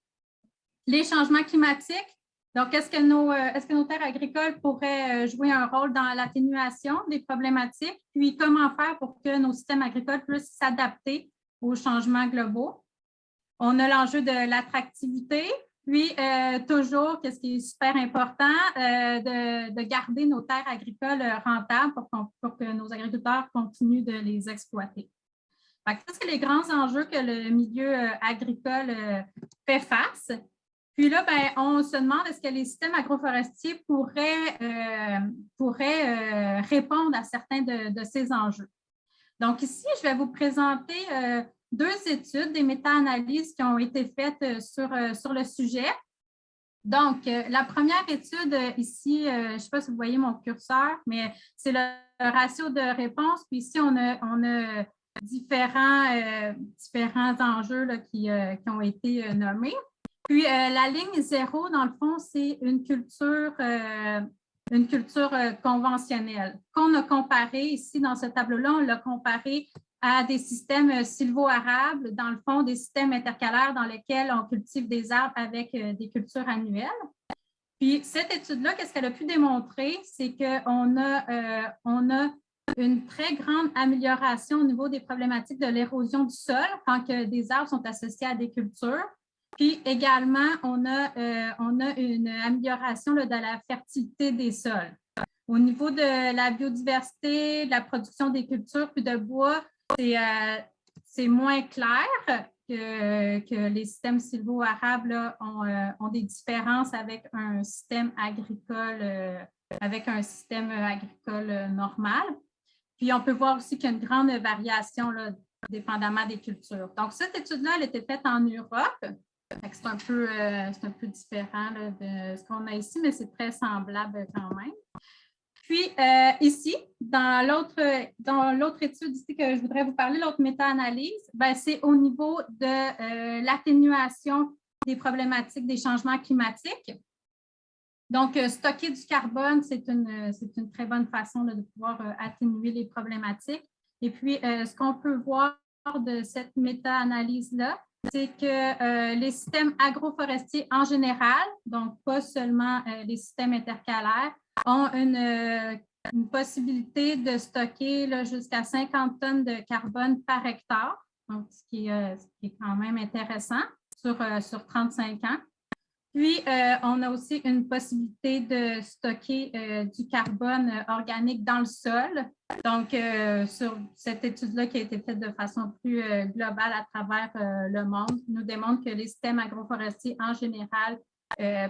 Les changements climatiques. Donc, est-ce que nos terres agricoles pourraient jouer un rôle dans l'atténuation des problématiques? Puis, comment faire pour que nos systèmes agricoles puissent s'adapter aux changements globaux? On a l'enjeu de l'attractivité. Puis, toujours, qu'est-ce qui est super important, de garder nos terres agricoles rentables pour que nos agriculteurs continuent de les exploiter. Ça, c'est les grands enjeux que le milieu agricole fait face. Puis là, on se demande est-ce que les systèmes agroforestiers pourraient répondre à certains de ces enjeux. Donc, ici, je vais vous présenter deux études, des méta-analyses qui ont été faites sur le sujet. Donc, la première étude ici, je ne sais pas si vous voyez mon curseur, mais c'est le ratio de réponse. Puis ici, on a différents enjeux là, qui ont été nommés. Puis, la ligne 0, dans le fond, c'est une culture conventionnelle qu'on a comparée ici dans ce tableau-là, on l'a comparé à des systèmes sylvo-arables, dans le fond, des systèmes intercalaires dans lesquels on cultive des arbres avec des cultures annuelles. Puis, cette étude-là, qu'est-ce qu'elle a pu démontrer? C'est qu'on a une très grande amélioration au niveau des problématiques de l'érosion du sol quand que des arbres sont associés à des cultures. Puis également, on a une amélioration là, de la fertilité des sols. Au niveau de la biodiversité, de la production des cultures puis de bois, c'est moins clair que les systèmes sylvo-arables ont des différences avec un système agricole normal. Puis on peut voir aussi qu'il y a une grande variation là, dépendamment des cultures. Donc, cette étude-là, elle a été faite en Europe. C'est un peu différent là, de ce qu'on a ici, mais c'est très semblable quand même. Puis, ici, dans l'autre étude ici que je voudrais vous parler, l'autre méta-analyse, c'est au niveau de l'atténuation des problématiques des changements climatiques. Donc, stocker du carbone, c'est une très bonne façon de pouvoir atténuer les problématiques. Et puis, ce qu'on peut voir de cette méta-analyse-là, c'est que les systèmes agroforestiers en général, donc pas seulement les systèmes intercalaires, ont une possibilité de stocker jusqu'à 50 tonnes de carbone par hectare, donc ce qui est quand même intéressant sur 35 ans. Puis, on a aussi une possibilité de stocker du carbone organique dans le sol. Donc, sur cette étude-là qui a été faite de façon plus globale à travers le monde, nous démontre que les systèmes agroforestiers en général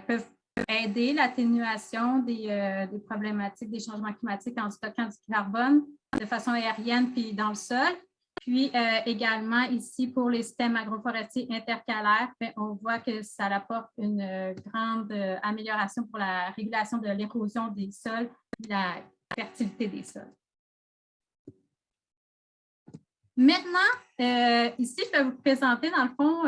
peuvent aider l'atténuation des problématiques des changements climatiques en stockant du carbone de façon aérienne puis dans le sol. Puis également ici, pour les systèmes agroforestiers intercalaires, on voit que ça apporte une grande amélioration pour la régulation de l'érosion des sols et la fertilité des sols. Maintenant, ici, je vais vous présenter, dans le fond,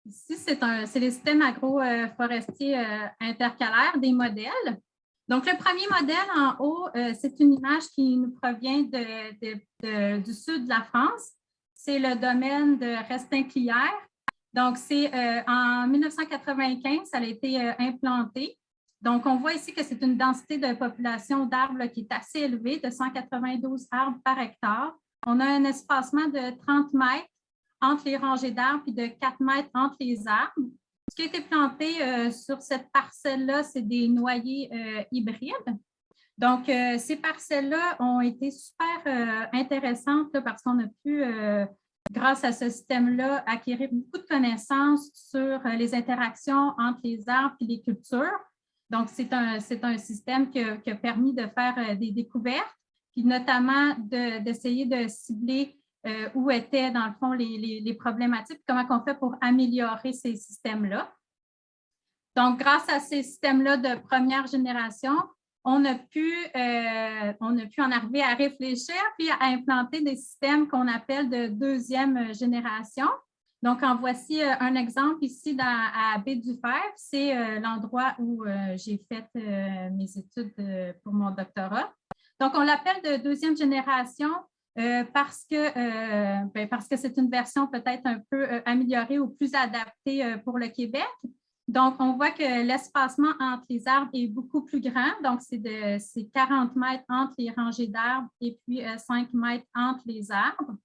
ici, c'est les systèmes agroforestiers intercalaires, des modèles. Donc, le premier modèle en haut, c'est une image qui nous provient du sud de la France. C'est le domaine de Restinclière. Donc, c'est en 1995, ça a été implanté. Donc, on voit ici que c'est une densité de population d'arbres qui est assez élevée, de 192 arbres par hectare. On a un espacement de 30 mètres entre les rangées d'arbres et de 4 mètres entre les arbres. Ce qui a été planté sur cette parcelle-là, c'est des noyers hybrides. Donc, ces parcelles-là ont été super intéressantes là, parce qu'on a pu, grâce à ce système-là, acquérir beaucoup de connaissances sur les interactions entre les arbres et les cultures. Donc, c'est un système qui a permis de faire des découvertes, puis notamment d'essayer de cibler où étaient, dans le fond, les problématiques, comment on fait pour améliorer ces systèmes-là. Donc, grâce à ces systèmes-là de première génération, on a pu en arriver à réfléchir puis à implanter des systèmes qu'on appelle de deuxième génération. Donc, en voici un exemple ici à Baie-du-Fer. C'est l'endroit où j'ai fait mes études pour mon doctorat. Donc, on l'appelle de deuxième génération parce que c'est une version peut-être un peu améliorée ou plus adaptée pour le Québec. Donc, on voit que l'espacement entre les arbres est beaucoup plus grand. Donc, c'est 40 mètres entre les rangées d'arbres et puis 5 mètres entre les arbres.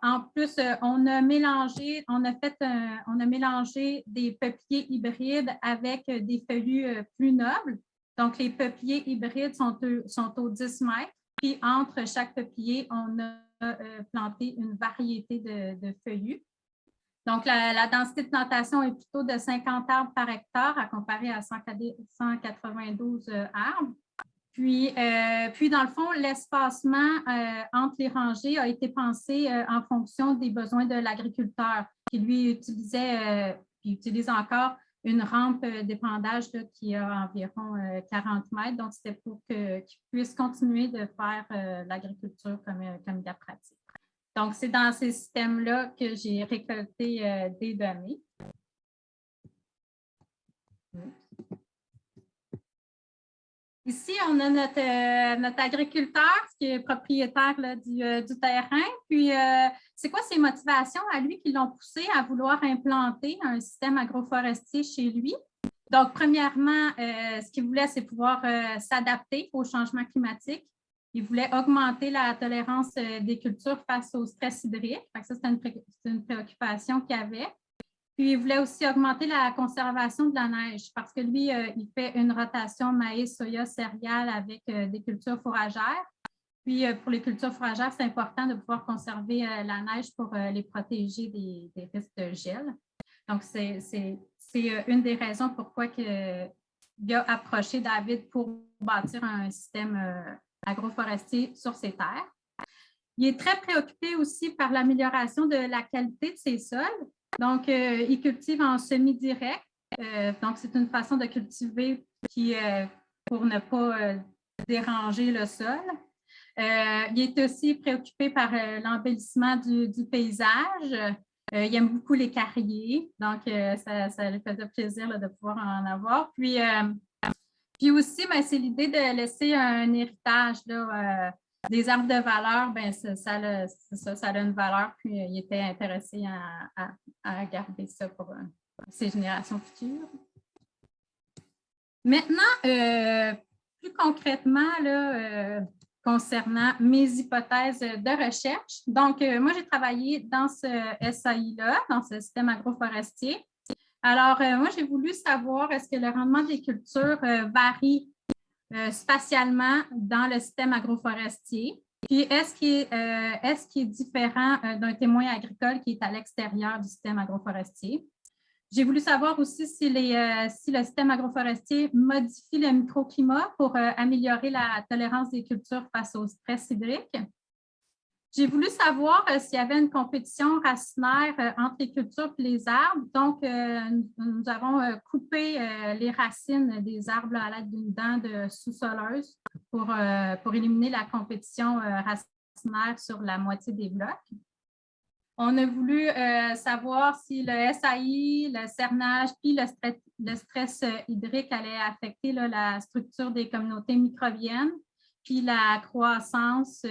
En plus, on a mélangé des peupliers hybrides avec des feuillus plus nobles. Donc, les peupliers hybrides sont aux 10 mètres. Puis, entre chaque peuplier, on a planté une variété de feuillus. Donc, la densité de plantation est plutôt de 50 arbres par hectare à comparer à 192 arbres. Puis, dans le fond, l'espacement entre les rangées a été pensé en fonction des besoins de l'agriculteur qui, lui, utilise encore une rampe d'épandage qui a environ 40 mètres. Donc, c'était pour qu'il puisse continuer de faire l'agriculture comme gap pratique. Donc, c'est dans ces systèmes-là que j'ai récolté des données. Ici, on a notre agriculteur qui est propriétaire là, du terrain. Puis, c'est quoi ses motivations à lui qui l'ont poussé à vouloir implanter un système agroforestier chez lui? Donc, premièrement, ce qu'il voulait, c'est pouvoir s'adapter au changement climatique. Il voulait augmenter la tolérance des cultures face au stress hydrique. Ça, c'était une préoccupation qu'il avait. Puis, il voulait aussi augmenter la conservation de la neige parce que lui, il fait une rotation maïs, soya, céréales avec des cultures fourragères. Puis, pour les cultures fourragères, c'est important de pouvoir conserver la neige pour les protéger des risques de gel. Donc, c'est une des raisons pourquoi il a approché David pour bâtir un système agroforestier sur ses terres. Il est très préoccupé aussi par l'amélioration de la qualité de ses sols. Donc, il cultive en semi-direct. Donc, c'est une façon de cultiver pour ne pas déranger le sol. Il est aussi préoccupé par l'embellissement du paysage. Il aime beaucoup les carriers, donc ça lui faisait plaisir là, de pouvoir en avoir. Puis aussi, ben, c'est l'idée de laisser un héritage, là, des arbres de valeur, ben, ça a une valeur, puis il était intéressé à garder ça pour ses générations futures. Maintenant, plus concrètement, là, concernant mes hypothèses de recherche. Donc, moi, j'ai travaillé dans ce SAI-là, dans ce système agroforestier. Alors, moi, j'ai voulu savoir est-ce que le rendement des cultures varie spatialement dans le système agroforestier. Puis, est-ce qu'il est différent d'un témoin agricole qui est à l'extérieur du système agroforestier? J'ai voulu savoir aussi si le système agroforestier modifie le microclimat pour améliorer la tolérance des cultures face au stress hydrique. J'ai voulu savoir s'il y avait une compétition racinaire entre les cultures et les arbres. Donc, nous avons coupé les racines des arbres à l'aide d'une dent de sous-soleuse pour éliminer la compétition racinaire sur la moitié des blocs. On a voulu savoir si le SAI, le cernage, puis le stress hydrique allait affecter là, la structure des communautés microbiennes, puis la croissance,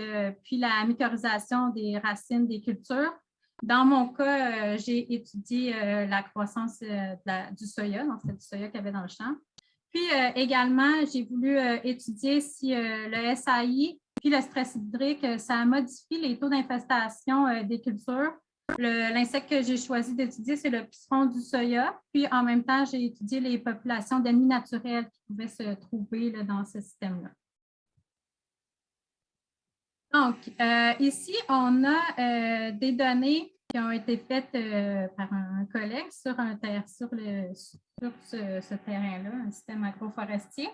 puis la mycorhisation des racines des cultures. Dans mon cas, j'ai étudié la croissance du soya, donc c'est du soya qu'il y avait dans le champ. Puis également, j'ai voulu étudier si le SAI puis le stress hydrique, ça modifie les taux d'infestation des cultures. L'insecte que j'ai choisi d'étudier, c'est le puceron du soya. Puis en même temps, j'ai étudié les populations d'ennemis naturels qui pouvaient se trouver là, dans ce système-là. Donc, ici, on a des données qui ont été faites par un collègue sur ce terrain-là, un système agroforestier.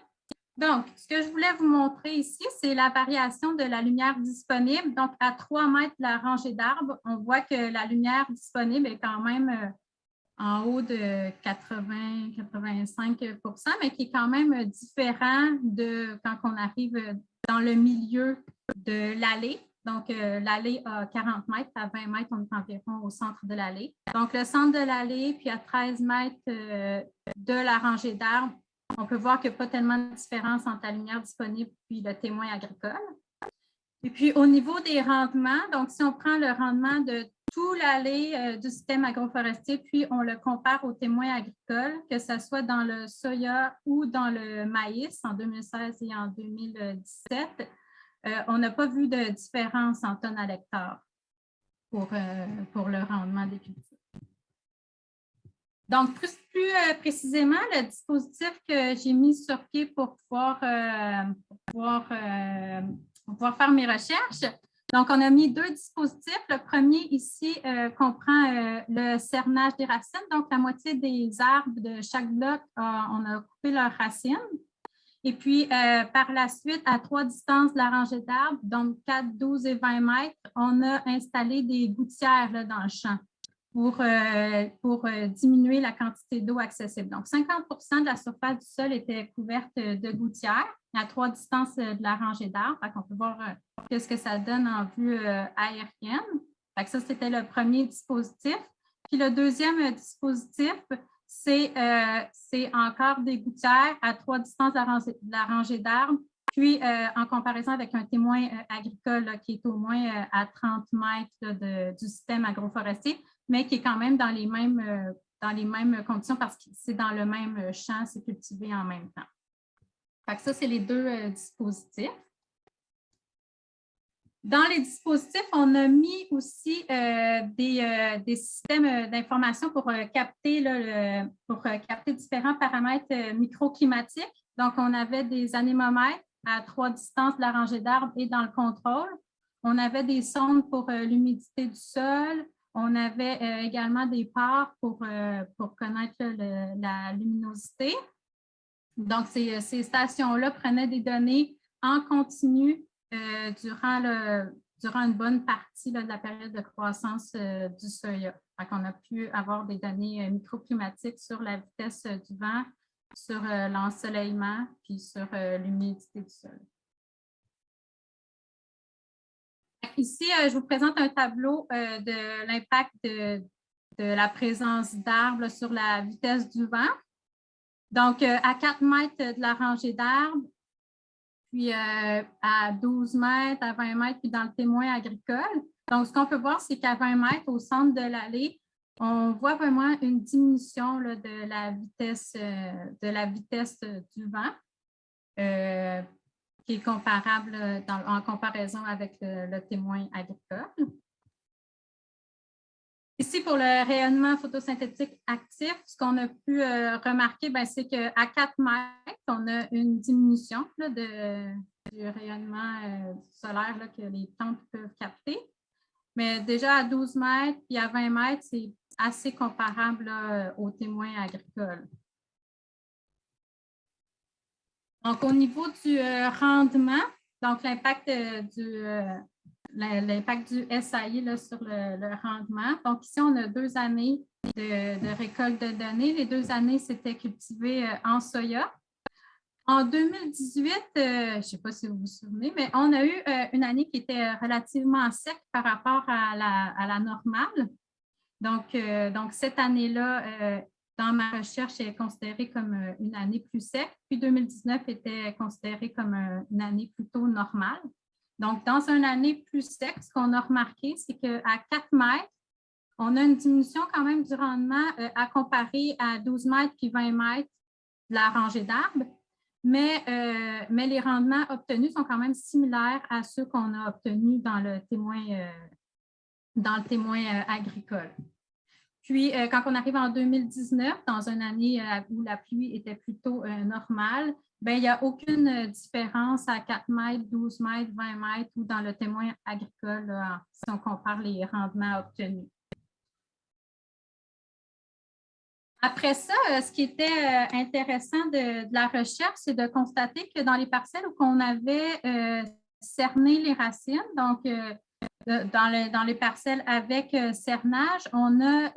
Donc, ce que je voulais vous montrer ici, c'est la variation de la lumière disponible. Donc, à 3 mètres de la rangée d'arbres, on voit que la lumière disponible est quand même en haut de 80-85 %, mais qui est quand même différent de quand on arrive dans le milieu de l'allée. Donc, l'allée a 40 mètres, à 20 mètres, on est environ au centre de l'allée. Donc, le centre de l'allée, puis à 13 mètres de la rangée d'arbres, on peut voir qu'il n'y a pas tellement de différence entre la lumière disponible et le témoin agricole. Et puis, au niveau des rendements, donc si on prend le rendement de tout l'allée du système agroforestier, puis on le compare au témoin agricole, que ce soit dans le soya ou dans le maïs en 2016 et en 2017, on n'a pas vu de différence en tonnes à l'hectare pour le rendement des cultures. Donc, plus précisément, le dispositif que j'ai mis sur pied pour pouvoir faire mes recherches. Donc, on a mis 2 dispositifs. Le premier ici comprend le cernage des racines. Donc, la moitié des arbres de chaque bloc, on a coupé leurs racines. Et puis, par la suite, à 3 distances de la rangée d'arbres, donc 4, 12 et 20 mètres, on a installé des gouttières là, dans le champ pour diminuer la quantité d'eau accessible. Donc, 50 % de la surface du sol était couverte de gouttières à 3 distances de la rangée d'arbres. On peut voir ce que ça donne en vue aérienne. Ça, c'était le premier dispositif. Puis le deuxième dispositif, c'est encore des gouttières à 3 distances de la rangée d'arbres, puis en comparaison avec un témoin agricole là, qui est au moins à 30 mètres là, du système agroforestier, mais qui est quand même dans les mêmes conditions parce que c'est dans le même champ, c'est cultivé en même temps. Fait que ça, c'est les 2 dispositifs. Dans les dispositifs, on a mis aussi des systèmes d'information pour capter différents paramètres microclimatiques. Donc, on avait des anémomètres à 3 distances de la rangée d'arbres et dans le contrôle. On avait des sondes pour l'humidité du sol. On avait également des phares pour connaître la luminosité. Donc, ces stations-là prenaient des données en continu durant durant une bonne partie là, de la période de croissance du soya. On a pu avoir des données microclimatiques sur la vitesse du vent, sur l'ensoleillement, puis sur l'humidité du sol. Ici, je vous présente un tableau de l'impact de la présence d'arbres sur la vitesse du vent. Donc, à 4 mètres de la rangée d'arbres, puis à 12 mètres, à 20 mètres, puis dans le témoin agricole. Donc, ce qu'on peut voir, c'est qu'à 20 mètres, au centre de l'allée, on voit vraiment une diminution là, de la vitesse du vent, qui est comparable en comparaison avec le témoin agricole. Ici, pour le rayonnement photosynthétique actif, ce qu'on a pu remarquer, c'est qu'à 4 mètres, on a une diminution là, du rayonnement solaire là, que les plantes peuvent capter. Mais déjà à 12 mètres puis à 20 mètres, c'est assez comparable là, aux témoins agricoles. Donc, au niveau du rendement, donc l'impact du SAI là, sur le rendement. Donc, ici, on a 2 années de récolte de données. Les 2 années, c'était cultivé en soya. En 2018, je ne sais pas si vous vous souvenez, mais on a eu une année qui était relativement sec par rapport à la normale. Donc cette année-là, dans ma recherche, est considérée comme une année plus sec. Puis 2019 était considérée comme une année plutôt normale. Donc, dans une année plus sec, ce qu'on a remarqué, c'est qu'à 4 mètres, on a une diminution quand même du rendement à comparer à 12 mètres puis 20 mètres de la rangée d'arbres, mais les rendements obtenus sont quand même similaires à ceux qu'on a obtenus dans le témoin agricole. Puis, quand on arrive en 2019, dans une année où la pluie était plutôt normale, il n'y a aucune différence à 4 mètres, 12 mètres, 20 mètres ou dans le témoin agricole là, si on compare les rendements obtenus. Après ça, ce qui était intéressant de la recherche, c'est de constater que dans les parcelles où on avait cerné les racines, donc dans les parcelles avec cernage, on a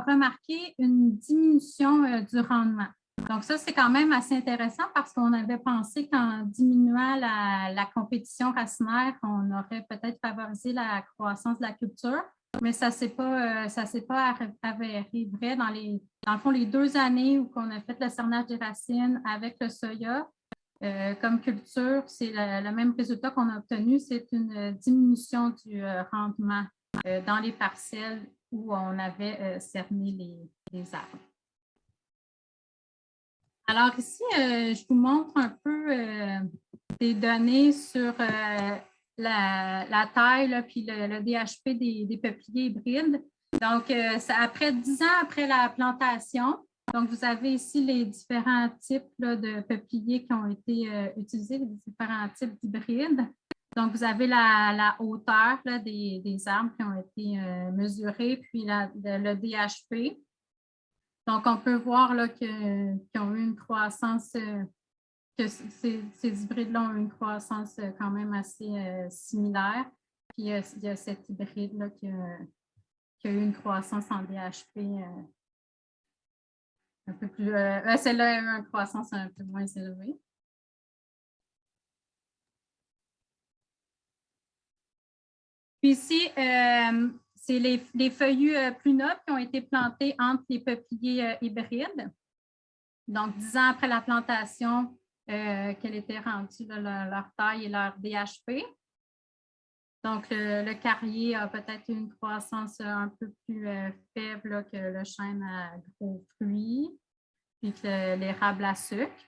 remarqué une diminution du rendement. Donc, ça, c'est quand même assez intéressant parce qu'on avait pensé qu'en diminuant la compétition racinaire, on aurait peut-être favorisé la croissance de la culture, mais ça ne s'est pas avéré vrai. Dans le fond, les 2 années où on a fait le cernage des racines avec le soya, comme culture, c'est le même résultat qu'on a obtenu, c'est une diminution du rendement dans les parcelles où on avait cerné les arbres. Alors ici, je vous montre un peu des données sur la taille là, puis le DHP des peupliers hybrides. Donc, après 10 ans après la plantation, donc vous avez ici les différents types là, de peupliers qui ont été utilisés, les différents types d'hybrides. Donc, vous avez la hauteur là, des arbres qui ont été mesurés, puis le DHP. Donc, on peut voir là, qu'ils ont eu une croissance, que ces hybrides-là ont eu une croissance quand même assez similaire. Puis, il y a cet hybride-là qui a eu une croissance en DHP un peu plus... celle-là a eu une croissance un peu moins élevée. Puis ici, c'est les feuillus plus nobles qui ont été plantés entre les peupliers hybrides. Donc, 10 ans après la plantation, quelle était rendue leur taille et leur DHP. Donc, le carrier a peut-être une croissance un peu plus faible là, que le chêne à gros fruits, puis que l'érable à sucre.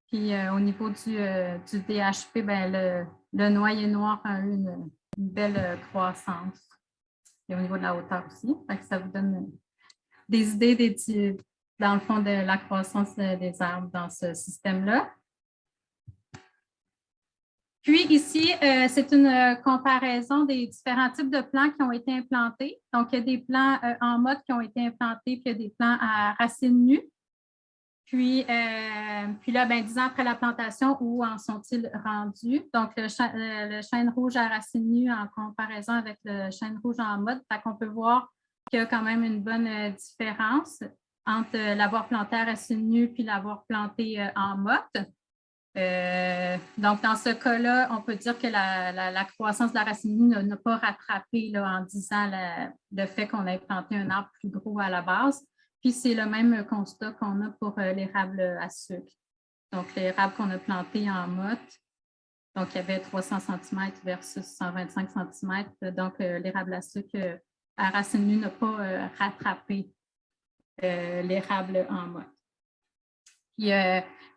Puis, au niveau du DHP, le noyer noir a eu une belle croissance. Et au niveau de la hauteur aussi. Ça vous donne des idées dans le fond de la croissance des arbres dans ce système-là. Puis ici, c'est une comparaison des différents types de plants qui ont été implantés. Donc, il y a des plants en mode qui ont été implantés, puis il y a des plants à racines nues. Puis là, 10 ans après la plantation, où en sont-ils rendus? Donc, le chêne rouge à racines nues en comparaison avec le chêne rouge en motte, on peut voir qu'il y a quand même une bonne différence entre l'avoir planté à racines nues puis l'avoir planté en motte. Donc, dans ce cas-là, on peut dire que la croissance de la racine nue n'a pas rattrapé là, en 10 ans le fait qu'on ait planté un arbre plus gros à la base. Puis, c'est le même constat qu'on a pour l'érable à sucre. Donc, l'érable qu'on a planté en motte, donc il y avait 300 cm versus 125 cm. Donc, l'érable à sucre à racine nue n'a pas rattrapé l'érable en motte. Puis,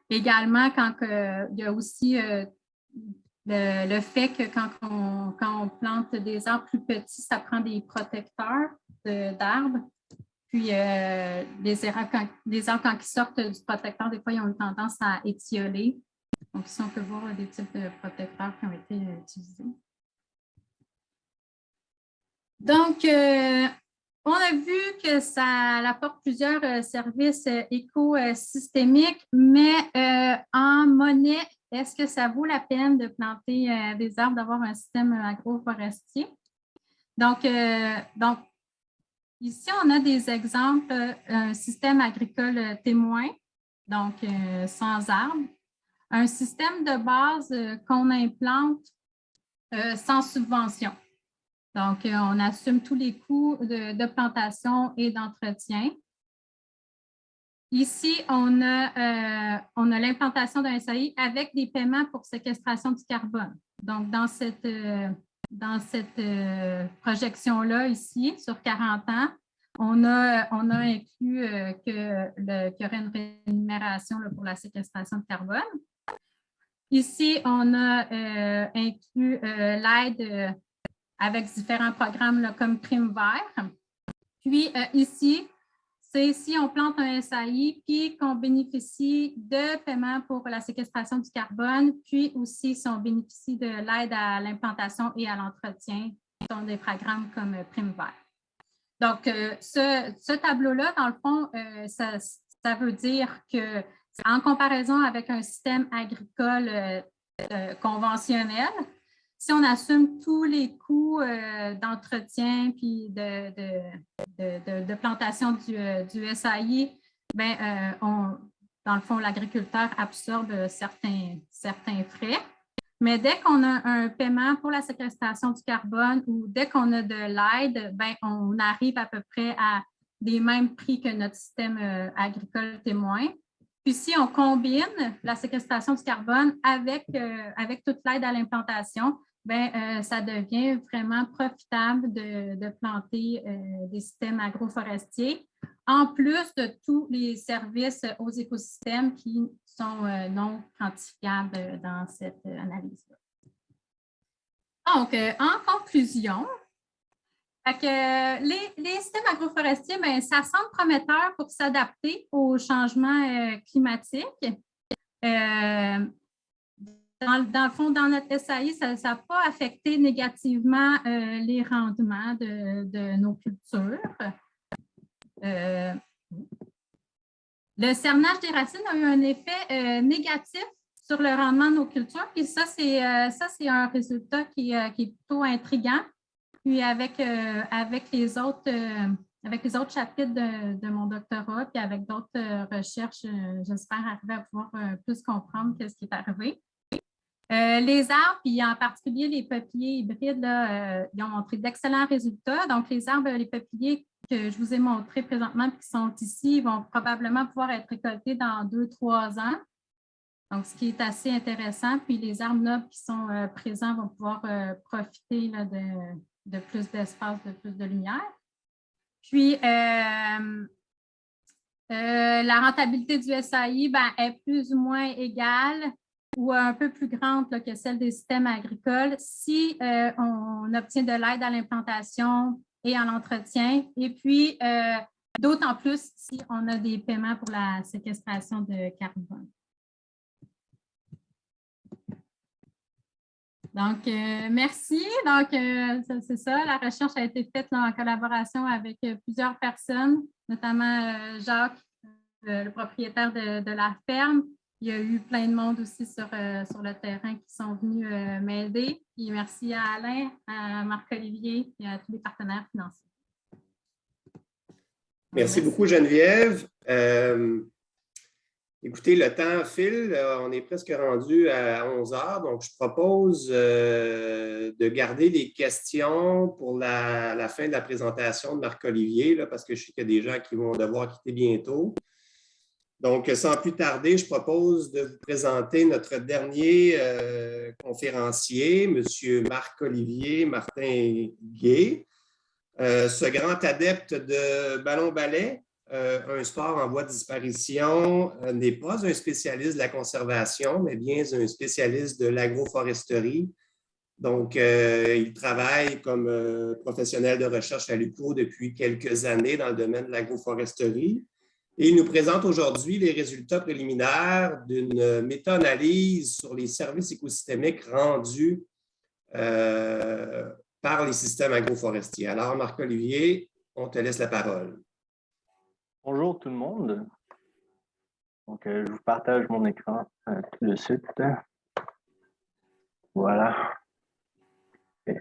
également, il y a aussi le fait que quand on plante des arbres plus petits, ça prend des protecteurs d'arbres. Puis, les arbres, quand ils sortent du protecteur, des fois, ils ont une tendance à étioler. Donc, ici, on peut voir des types de protecteurs qui ont été utilisés. Donc, on a vu que ça apporte plusieurs services écosystémiques, mais en monnaie, est-ce que ça vaut la peine de planter des arbres, d'avoir un système agroforestier? Donc, ici, on a des exemples, un système agricole témoin, donc sans arbres, un système de base qu'on implante sans subvention. Donc, on assume tous les coûts de plantation et d'entretien. Ici, on a l'implantation d'un SAI avec des paiements pour séquestration du carbone. Donc, dans cette projection-là, ici, sur 40 ans, on a inclus qu'il y aurait une rémunération là, pour la séquestration de carbone. Ici, on a inclus l'aide avec différents programmes là, comme Prime Vert. Puis ici, c'est si on plante un SAI, puis qu'on bénéficie de paiement pour la séquestration du carbone, puis aussi si on bénéficie de l'aide à l'implantation et à l'entretien, qui sont des programmes comme Prime Vert. Donc, ce tableau-là, dans le fond, ça veut dire que en comparaison avec un système agricole conventionnel, si on assume tous les coûts d'entretien puis de plantation du SAI, dans le fond, l'agriculteur absorbe certains frais. Mais dès qu'on a un paiement pour la séquestration du carbone ou dès qu'on a de l'aide, on arrive à peu près à des mêmes prix que notre système agricole témoin. Puis si on combine la séquestration du carbone avec toute l'aide à l'implantation, ça devient vraiment profitable de planter des systèmes agroforestiers, en plus de tous les services aux écosystèmes qui sont non quantifiables dans cette analyse-là. Donc, en conclusion, les systèmes agroforestiers, ça semble prometteur pour s'adapter aux changements climatiques. Dans le fond, dans notre SAI, ça n'a pas affecté négativement les rendements de nos cultures. Le cernage des racines a eu un effet négatif sur le rendement de nos cultures. Puis ça, c'est un résultat qui est plutôt intriguant. Puis avec les autres chapitres de mon doctorat, puis avec d'autres recherches, j'espère arriver à pouvoir plus comprendre ce qui est arrivé. Les arbres, puis en particulier les peupliers hybrides, là, ils ont montré d'excellents résultats. Donc, les arbres, les peupliers que je vous ai montrés présentement et qui sont ici, vont probablement pouvoir être récoltés dans 2-3 ans. Donc, ce qui est assez intéressant. Puis, les arbres nobles qui sont présents vont pouvoir profiter là, de plus d'espace, de plus de lumière. Puis, la rentabilité du SAI est plus ou moins égale ou un peu plus grande là, que celle des systèmes agricoles si on obtient de l'aide à l'implantation et à l'entretien. Et puis, d'autant plus si on a des paiements pour la séquestration de carbone. Donc, merci. Donc, c'est ça. La recherche a été faite là, en collaboration avec plusieurs personnes, notamment Jacques le propriétaire de la ferme. Il y a eu plein de monde aussi sur le terrain qui sont venus m'aider. Puis merci à Alain, à Marc-Olivier et à tous les partenaires financiers. Merci beaucoup, Geneviève. Écoutez, le temps file. On est presque rendu à 11 heures. Donc, je propose de garder les questions pour la fin de la présentation de Marc-Olivier, parce que je sais qu'il y a des gens qui vont devoir quitter bientôt. Donc, sans plus tarder, je propose de vous présenter notre dernier conférencier, M. Marc-Olivier Martin-Guay. Ce grand adepte de ballon-ballet, un sport en voie de disparition, n'est pas un spécialiste de la conservation, mais bien un spécialiste de l'agroforesterie. Donc, il travaille comme professionnel de recherche à l'UQTR depuis quelques années dans le domaine de l'agroforesterie. Et il nous présente aujourd'hui les résultats préliminaires d'une méta-analyse sur les services écosystémiques rendus par les systèmes agroforestiers. Alors, Marc-Olivier, on te laisse la parole. Bonjour tout le monde. Donc, je vous partage mon écran tout de suite. Voilà. Okay.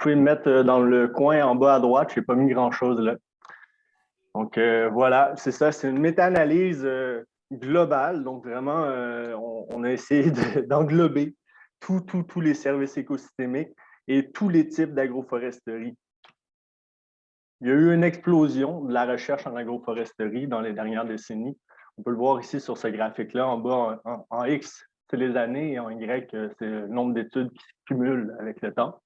Vous pouvez me mettre dans le coin en bas à droite, je n'ai pas mis grand-chose là. Donc, voilà, c'est ça, c'est une méta-analyse globale. Donc, vraiment, on a essayé d'englober tous les services écosystémiques et tous les types d'agroforesterie. Il y a eu une explosion de la recherche en agroforesterie dans les dernières décennies. On peut le voir ici sur ce graphique-là, en bas, en X, c'est les années, et en Y, c'est le nombre d'études qui se cumulent avec le temps.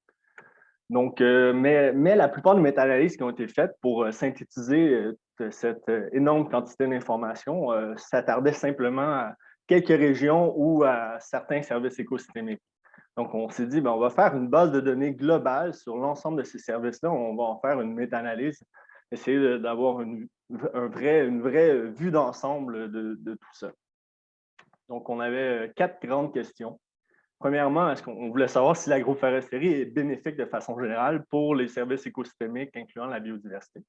Donc, mais la plupart des méta-analyses qui ont été faites pour synthétiser cette énorme quantité d'informations s'attardaient simplement à quelques régions ou à certains services écosystémiques. Donc, on s'est dit, on va faire une base de données globale sur l'ensemble de ces services-là. On va en faire une méta-analyse, essayer d'avoir une vraie vue d'ensemble de tout ça. Donc, on avait 4 grandes questions. Premièrement, est-ce qu'on voulait savoir si l'agroforesterie est bénéfique de façon générale pour les services écosystémiques, incluant la biodiversité?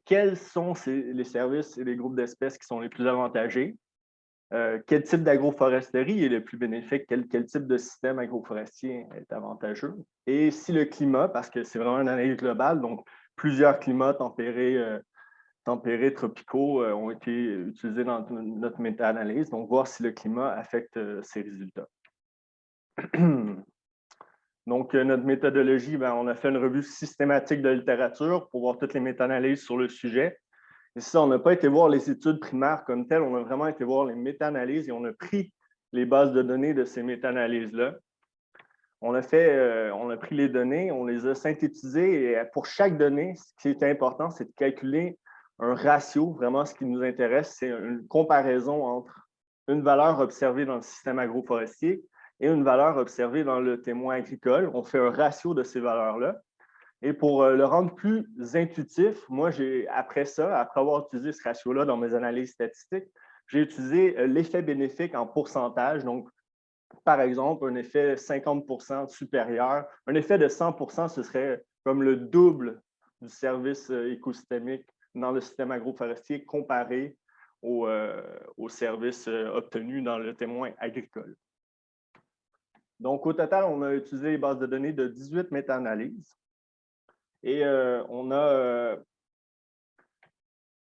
Quels sont les services et les groupes d'espèces qui sont les plus avantagés? Quel type d'agroforesterie est le plus bénéfique? Quel type de système agroforestier est avantageux? Et si le climat, parce que c'est vraiment une analyse globale, donc plusieurs climats tempérés, tropicaux ont été utilisés dans notre méta-analyse, donc voir si le climat affecte ces résultats. Donc, notre méthodologie, on a fait une revue systématique de littérature pour voir toutes les méta-analyses sur le sujet. Et ça, on n'a pas été voir les études primaires comme telles, on a vraiment été voir les méta-analyses et on a pris les bases de données de ces méta-analyses-là. On a pris les données, on les a synthétisées et pour chaque donnée, ce qui est important, c'est de calculer un ratio. Vraiment, ce qui nous intéresse, c'est une comparaison entre une valeur observée dans le système agroforestier et une valeur observée dans le témoin agricole. On fait un ratio de ces valeurs-là. Et pour le rendre plus intuitif, moi, après avoir utilisé ce ratio-là dans mes analyses statistiques, j'ai utilisé l'effet bénéfique en pourcentage. Donc, par exemple, un effet 50% supérieur. Un effet de 100%, ce serait comme le double du service écosystémique dans le système agroforestier comparé aux services obtenus dans le témoin agricole. Donc, au total, on a utilisé les bases de données de 18 méta-analyses. Et on a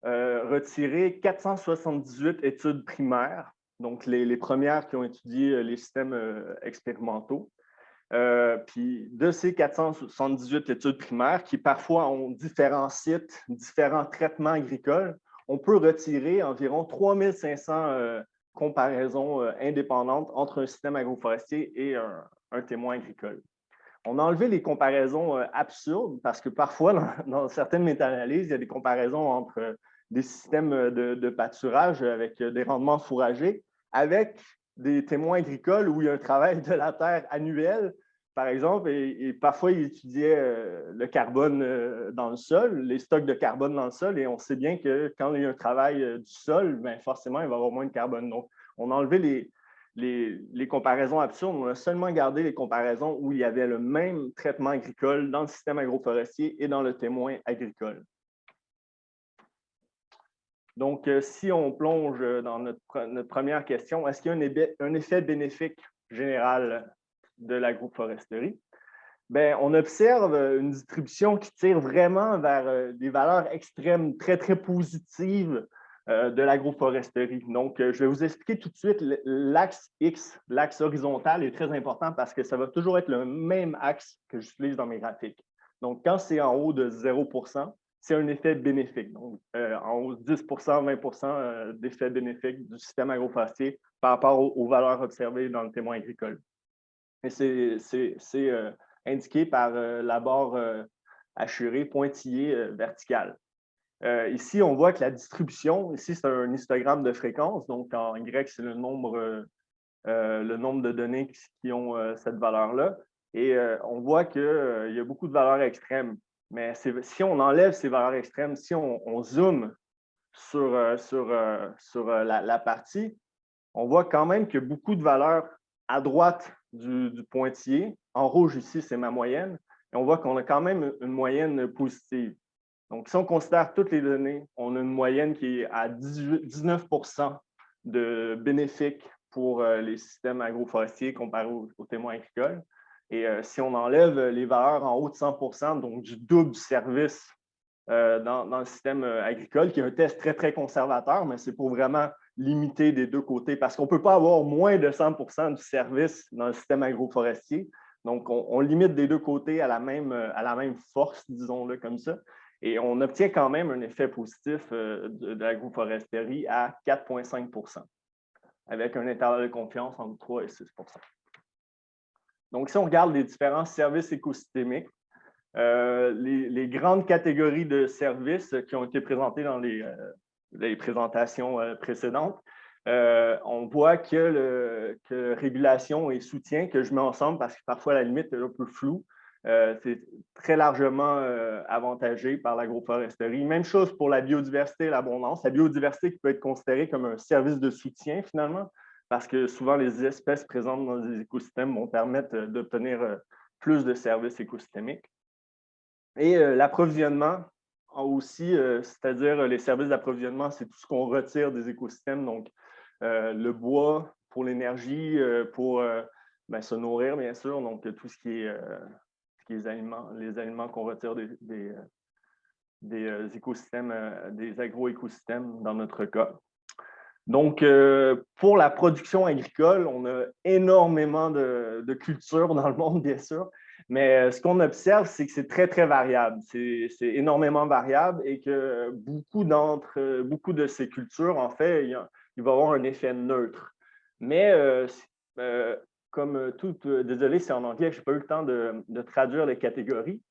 retiré 478 études primaires, donc les premières qui ont étudié les systèmes expérimentaux. Puis de ces 478 études primaires, qui parfois ont différents sites, différents traitements agricoles, on peut retirer environ 3500 comparaisons indépendantes entre un système agroforestier et un témoin agricole. On a enlevé les comparaisons absurdes parce que parfois, dans certaines méta-analyses, il y a des comparaisons entre des systèmes de pâturage avec des rendements fourragers avec des témoins agricoles où il y a un travail de la terre annuel, par exemple, et parfois, ils étudiaient le carbone dans le sol, les stocks de carbone dans le sol, et on sait bien que quand il y a un travail du sol, forcément, il va y avoir moins de carbone. Donc, on a enlevé les comparaisons absurdes, on a seulement gardé les comparaisons où il y avait le même traitement agricole dans le système agroforestier et dans le témoin agricole. Donc, si on plonge dans notre première question, est-ce qu'il y a un effet bénéfique général de l'agroforesterie? Bien, on observe une distribution qui tire vraiment vers des valeurs extrêmes, très, très positives de l'agroforesterie. Donc, je vais vous expliquer tout de suite l'axe X, l'axe horizontal est très important parce que ça va toujours être le même axe que j'utilise dans mes graphiques. Donc, quand c'est en haut de 0 %, c'est un effet bénéfique. Donc, en haut de 10 20 d'effet bénéfique du système agroforestier par rapport aux valeurs observées dans le témoin agricole. Et c'est indiqué par la barre hachurée pointillée verticale. Ici, on voit que la distribution, ici, c'est un histogramme de fréquence. Donc, en Y, c'est le nombre de données qui ont cette valeur-là. Et on voit qu'il y a beaucoup de valeurs extrêmes. Mais si on enlève ces valeurs extrêmes, si on zoome sur la partie, on voit quand même qu'il y a beaucoup de valeurs à droite du pointillé. En rouge, ici, c'est ma moyenne. Et on voit qu'on a quand même une moyenne positive. Donc, si on considère toutes les données, on a une moyenne qui est à 19 % de bénéfiques pour les systèmes agroforestiers comparés aux témoins agricoles. Et si on enlève les valeurs en haut de 100 %, donc du double du service dans le système agricole, qui est un test très, très conservateur, mais c'est pour vraiment limiter des deux côtés, parce qu'on ne peut pas avoir moins de 100 % du service dans le système agroforestier. Donc, on limite des deux côtés à la même force, disons-le comme ça. Et on obtient quand même un effet positif de l'agroforesterie à 4,5 %, avec un intervalle de confiance entre 3 et 6 %. Donc, si on regarde les différents services écosystémiques, les grandes catégories de services qui ont été présentées dans les présentations précédentes, on voit que régulation et soutien, que je mets ensemble parce que parfois, à la limite, c'est un peu flou, c'est très largement avantagé par l'agroforesterie. Même chose pour la biodiversité et l'abondance. La biodiversité qui peut être considérée comme un service de soutien, finalement, parce que souvent, les espèces présentes dans les écosystèmes vont permettre d'obtenir plus de services écosystémiques. Et l'approvisionnement aussi, c'est-à-dire les services d'approvisionnement, c'est tout ce qu'on retire des écosystèmes, donc le bois pour l'énergie, pour se nourrir, bien sûr, donc tout ce qui est les aliments qu'on retire des écosystèmes, des agroécosystèmes dans notre cas. Donc, pour la production agricole, on a énormément de cultures dans le monde, bien sûr, mais ce qu'on observe, c'est que c'est très, très variable. C'est énormément variable et que beaucoup de ces cultures, en fait, il va y avoir un effet neutre. Mais comme désolé, c'est en anglais, je n'ai pas eu le temps de traduire les catégories,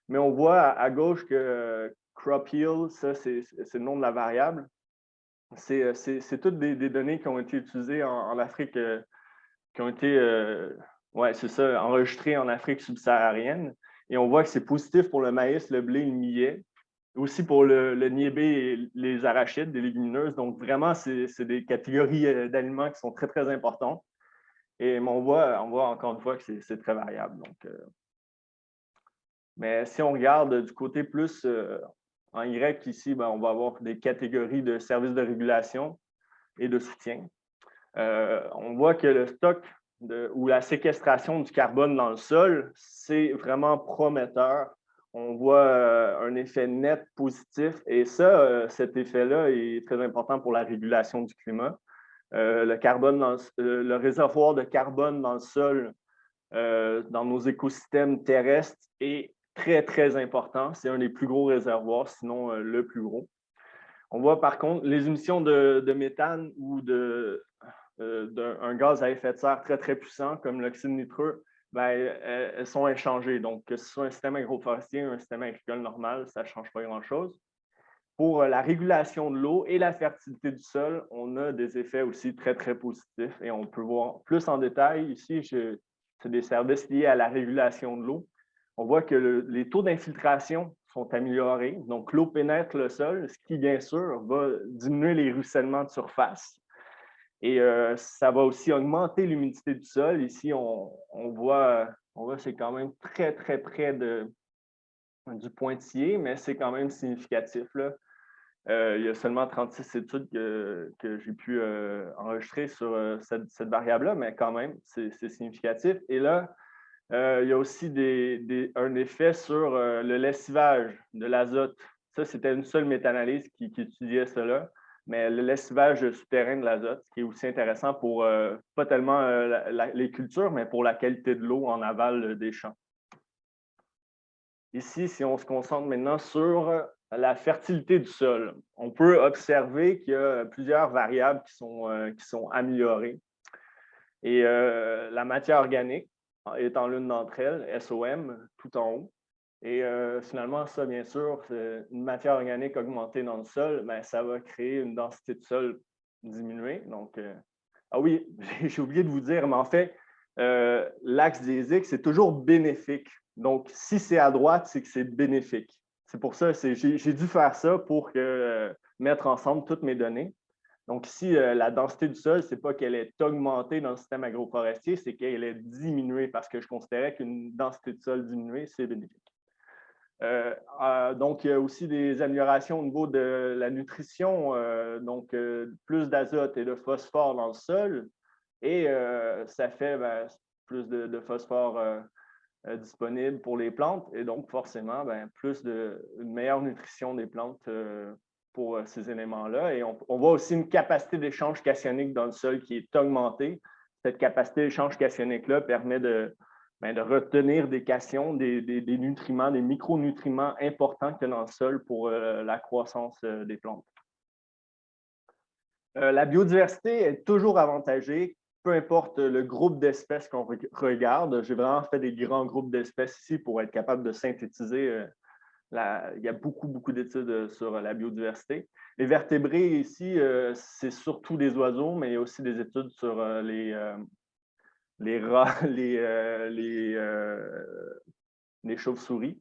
mais on voit à gauche que crop yield, ça, c'est le nom de la variable. C'est toutes des données qui ont été utilisées en Afrique, qui ont été c'est ça, enregistrées en Afrique subsaharienne. Et on voit que c'est positif pour le maïs, le blé, le millet, aussi pour le niébé et les arachides, des légumineuses. Donc, vraiment, c'est des catégories d'aliments qui sont très, très importantes. Et on voit encore une fois que c'est très variable. Donc, mais si on regarde du côté plus en Y, ici, on va avoir des catégories de services de régulation et de soutien. On voit que le stock ou la séquestration du carbone dans le sol, c'est vraiment prometteur. On voit un effet net positif et ça, cet effet-là est très important pour la régulation du climat. Le réservoir de carbone dans le sol, dans nos écosystèmes terrestres est très, très important. C'est un des plus gros réservoirs, sinon le plus gros. On voit par contre les émissions de méthane ou d'un gaz à effet de serre très, très puissant, comme l'oxyde nitreux, elles sont inchangées. Donc, que ce soit un système agroforestier ou un système agricole normal, ça ne change pas grand-chose. Pour la régulation de l'eau et la fertilité du sol, on a des effets aussi très, très positifs et on peut voir plus en détail. Ici, c'est des services liés à la régulation de l'eau. On voit que les taux d'infiltration sont améliorés. Donc, l'eau pénètre le sol, ce qui, bien sûr, va diminuer les ruissellements de surface. Et ça va aussi augmenter l'humidité du sol. Ici, on voit que c'est quand même très, très près du pointillé, mais c'est quand même significatif, là. Il y a seulement 36 études que j'ai pu enregistrer sur cette variable-là, mais quand même, c'est significatif. Et là, il y a aussi un effet sur le lessivage de l'azote. Ça, c'était une seule méta-analyse qui étudiait cela, mais le lessivage souterrain de l'azote, ce qui est aussi intéressant pour pas tellement les cultures, mais pour la qualité de l'eau en aval des champs. Ici, si on se concentre maintenant sur la fertilité du sol, on peut observer qu'il y a plusieurs variables qui sont améliorées. Et la matière organique est en l'une d'entre elles, SOM, tout en haut. Et finalement, ça, bien sûr, une matière organique augmentée dans le sol, bien, ça va créer une densité de sol diminuée. Donc, ah oui, j'ai oublié de vous dire, mais en fait, l'axe des X, c'est toujours bénéfique. Donc, si c'est à droite, c'est que c'est bénéfique. C'est pour ça, j'ai dû faire ça pour mettre ensemble toutes mes données. Donc, ici, la densité du sol, ce n'est pas qu'elle est augmentée dans le système agroforestier, c'est qu'elle est diminuée parce que je considérais qu'une densité de sol diminuée, c'est bénéfique. Donc, il y a aussi des améliorations au niveau de la nutrition, donc plus d'azote et de phosphore dans le sol, et ça fait plus de phosphore disponible pour les plantes, et donc forcément, une meilleure nutrition des plantes pour ces éléments-là. Et on voit aussi une capacité d'échange cationique dans le sol qui est augmentée. Cette capacité d'échange cationique-là permet de retenir des cations, des nutriments, des micronutriments importants qu'il y a dans le sol pour la croissance des plantes. La biodiversité est toujours avantagée, peu importe le groupe d'espèces qu'on regarde. J'ai vraiment fait des grands groupes d'espèces ici pour être capable de synthétiser. Il y a beaucoup d'études sur la biodiversité. Les vertébrés ici, c'est surtout des oiseaux, mais il y a aussi des études sur les rats, les chauves-souris.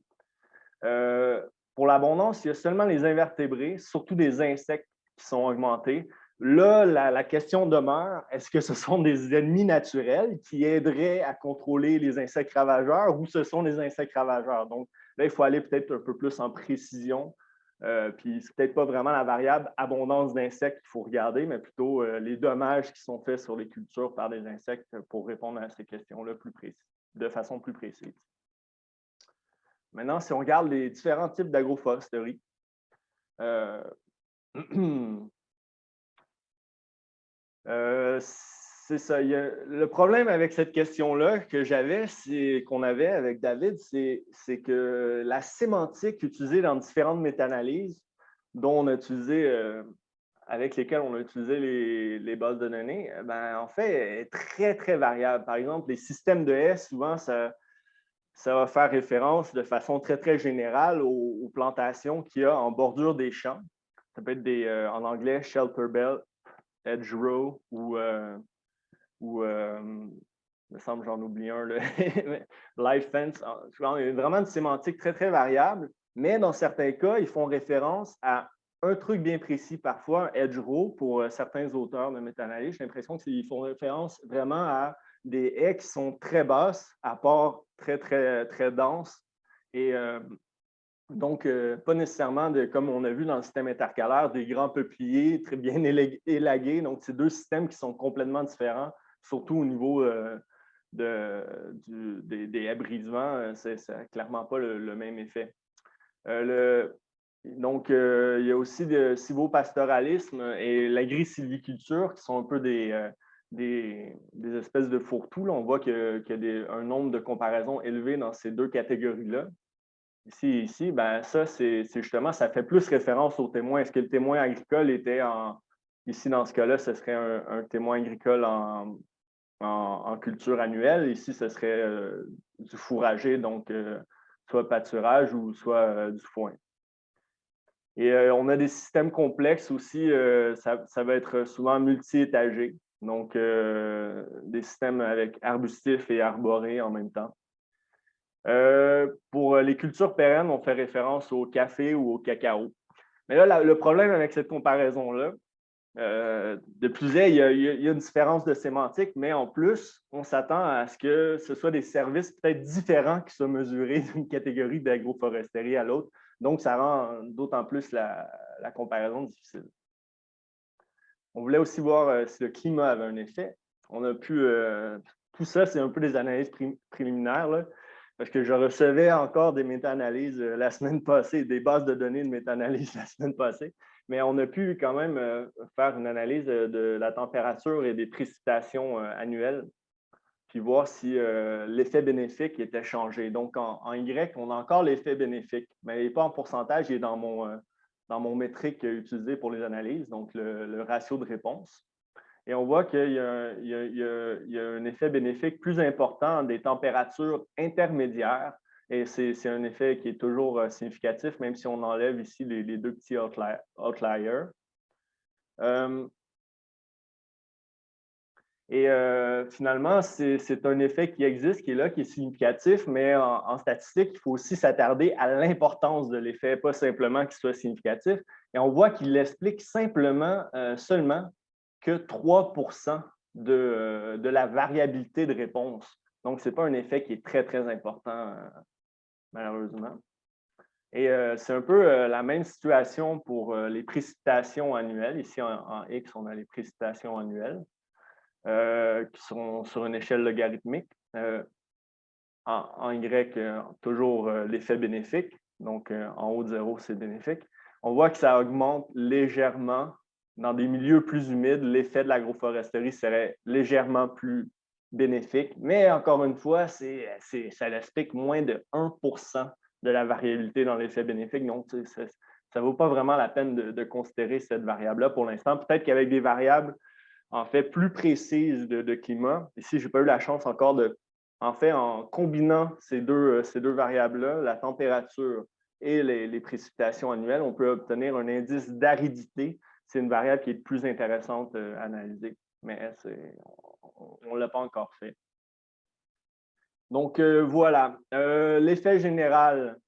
Pour l'abondance, il y a seulement les invertébrés, surtout des insectes qui sont augmentés. Là, la question demeure, est-ce que ce sont des ennemis naturels qui aideraient à contrôler les insectes ravageurs ou ce sont des insectes ravageurs? Donc, là, il faut aller peut-être un peu plus en précision. Puis, c'est peut-être pas vraiment la variable abondance d'insectes qu'il faut regarder, mais plutôt les dommages qui sont faits sur les cultures par des insectes pour répondre à ces questions-là de façon plus précise. Maintenant, si on regarde les différents types d'agroforesterie, c'est ça. Le problème avec cette question-là qu'on avait avec David, c'est que la sémantique utilisée dans différentes méta-analyses dont on a utilisé, avec lesquelles on a utilisé les bases de données, en fait, est très, très variable. Par exemple, les systèmes de haies, souvent, ça va faire référence de façon très, très générale aux plantations qu'il y a en bordure des champs. Ça peut être en anglais, shelter belt, hedgerow ou il me semble j'en oublie un, live fence. Il y a vraiment une sémantique très, très variable, mais dans certains cas, ils font référence à un truc bien précis, parfois un hedgerow pour certains auteurs de méta-analyse. J'ai l'impression qu'ils font référence vraiment à des haies qui sont très basses, à part très, très, très denses. Et donc, pas nécessairement, comme on a vu dans le système intercalaire, des grands peupliers très bien élagués. Donc, c'est deux systèmes qui sont complètement différents, surtout au niveau des haies brise-vent. Ça n'a clairement pas le même effet. Donc, il y a aussi le silvopastoralisme et l'agri-sylviculture qui sont un peu des espèces de fourre-tout. Là, on voit qu'il y a un nombre de comparaisons élevé dans ces deux catégories-là. Ici, ça, c'est justement, ça fait plus référence au témoin. Est-ce que le témoin agricole était ici, dans ce cas-là, ce serait un témoin agricole en culture annuelle. Ici, ce serait du fourrager, donc soit pâturage ou soit du foin. Et on a des systèmes complexes aussi, ça va être souvent multi-étagé, donc des systèmes avec arbustifs et arborés en même temps. Pour les cultures pérennes, on fait référence au café ou au cacao. Mais là, le problème avec cette comparaison-là, de plus il y a une différence de sémantique, mais en plus, on s'attend à ce que ce soit des services peut-être différents qui soient mesurés d'une catégorie d'agroforesterie à l'autre. Donc, ça rend d'autant plus la comparaison difficile. On voulait aussi voir si le climat avait un effet. On a pu, tout ça, c'est un peu des analyses préliminaires, là, parce que je recevais encore des méta-analyses la semaine passée, des bases de données de méta-analyse la semaine passée, mais on a pu quand même faire une analyse de la température et des précipitations annuelles, puis voir si l'effet bénéfique était changé. Donc, en Y, on a encore l'effet bénéfique, mais il n'est pas en pourcentage, il est dans mon métrique utilisé pour les analyses, donc le ratio de réponse. Et on voit qu'il y a un effet bénéfique plus important des températures intermédiaires. Et c'est un effet qui est toujours significatif, même si on enlève ici les deux petits outliers. Finalement, c'est un effet qui existe, qui est là, qui est significatif, mais en statistique, il faut aussi s'attarder à l'importance de l'effet, pas simplement qu'il soit significatif. Et on voit qu'il explique simplement, seulement, que 3 de la variabilité de réponse. Donc, ce n'est pas un effet qui est très, très important, malheureusement. Et c'est un peu la même situation pour les précipitations annuelles. Ici, en X, on a les précipitations annuelles qui sont sur une échelle logarithmique. En Y, toujours l'effet bénéfique. Donc, en haut de 0, c'est bénéfique. On voit que ça augmente légèrement. Dans des milieux plus humides, l'effet de l'agroforesterie serait légèrement plus bénéfique. Mais encore une fois, ça explique moins de 1 de la variabilité dans l'effet bénéfique. Donc, ça ne vaut pas vraiment la peine de considérer cette variable-là pour l'instant. Peut-être qu'avec des variables, en fait, plus précises de climat, ici, je n'ai pas eu la chance encore en combinant ces deux variables-là, la température et les précipitations annuelles, on peut obtenir un indice d'aridité. C'est une variable qui est plus intéressante à analyser, mais on ne l'a pas encore fait. Donc, voilà. L'effet général,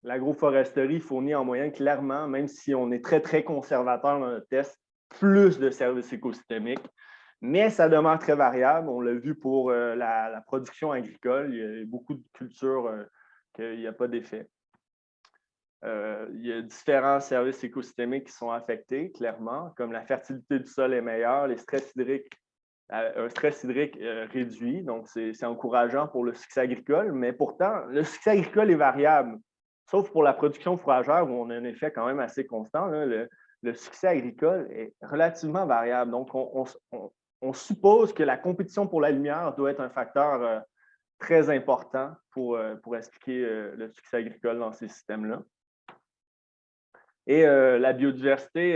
l'agroforesterie fournit en moyenne clairement, même si on est très, très conservateur dans notre test, plus de services écosystémiques, mais ça demeure très variable. On l'a vu pour la production agricole. Il y a beaucoup de cultures qu'il n'y a pas d'effet. Il y a différents services écosystémiques qui sont affectés, clairement, comme la fertilité du sol est meilleure, un stress hydrique réduit, donc c'est encourageant pour le succès agricole, mais pourtant, le succès agricole est variable, sauf pour la production fourragère où on a un effet quand même assez constant. Là, le succès agricole est relativement variable, donc on suppose que la compétition pour la lumière doit être un facteur très important pour expliquer le succès agricole dans ces systèmes-là. Et la biodiversité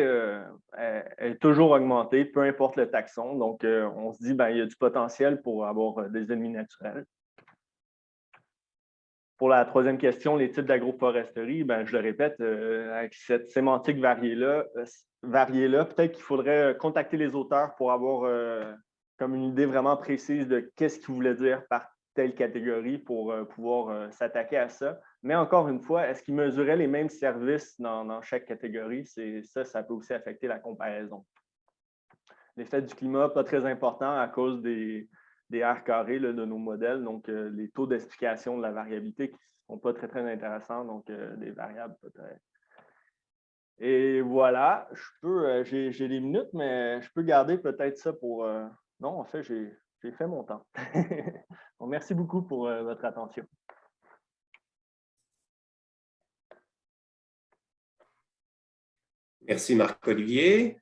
est toujours augmentée, peu importe le taxon. Donc, on se dit qu'il y a du potentiel pour avoir des ennemis naturels. Pour la troisième question, les types d'agroforesterie, je le répète, avec cette sémantique variée-là, peut-être qu'il faudrait contacter les auteurs pour avoir comme une idée vraiment précise de qu'est-ce qu'ils voulaient dire par telle catégorie pour pouvoir s'attaquer à ça. Mais encore une fois, est-ce qu'ils mesuraient les mêmes services dans chaque catégorie? Ça peut aussi affecter la comparaison. L'effet du climat, pas très important à cause des R carrés de nos modèles, donc les taux d'explication de la variabilité qui ne sont pas très, très intéressants, donc des variables peut-être. Et voilà, j'ai des minutes, mais je peux garder peut-être ça pour... Non, en fait, j'ai fait mon temps. Bon, merci beaucoup pour votre attention. Merci Marc-Olivier.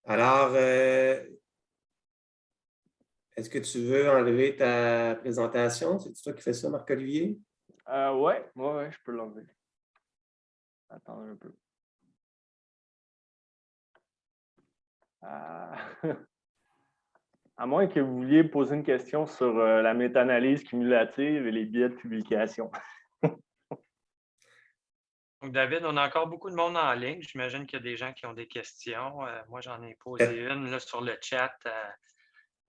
Alors, est-ce que tu veux enlever ta présentation? C'est toi qui fais ça, Marc-Olivier? Oui, je peux l'enlever. Attends un peu. À moins que vous vouliez poser une question sur la méta-analyse cumulative et les biais de publication. Donc, David, on a encore beaucoup de monde en ligne. J'imagine qu'il y a des gens qui ont des questions. Moi, j'en ai posé une là, sur le chat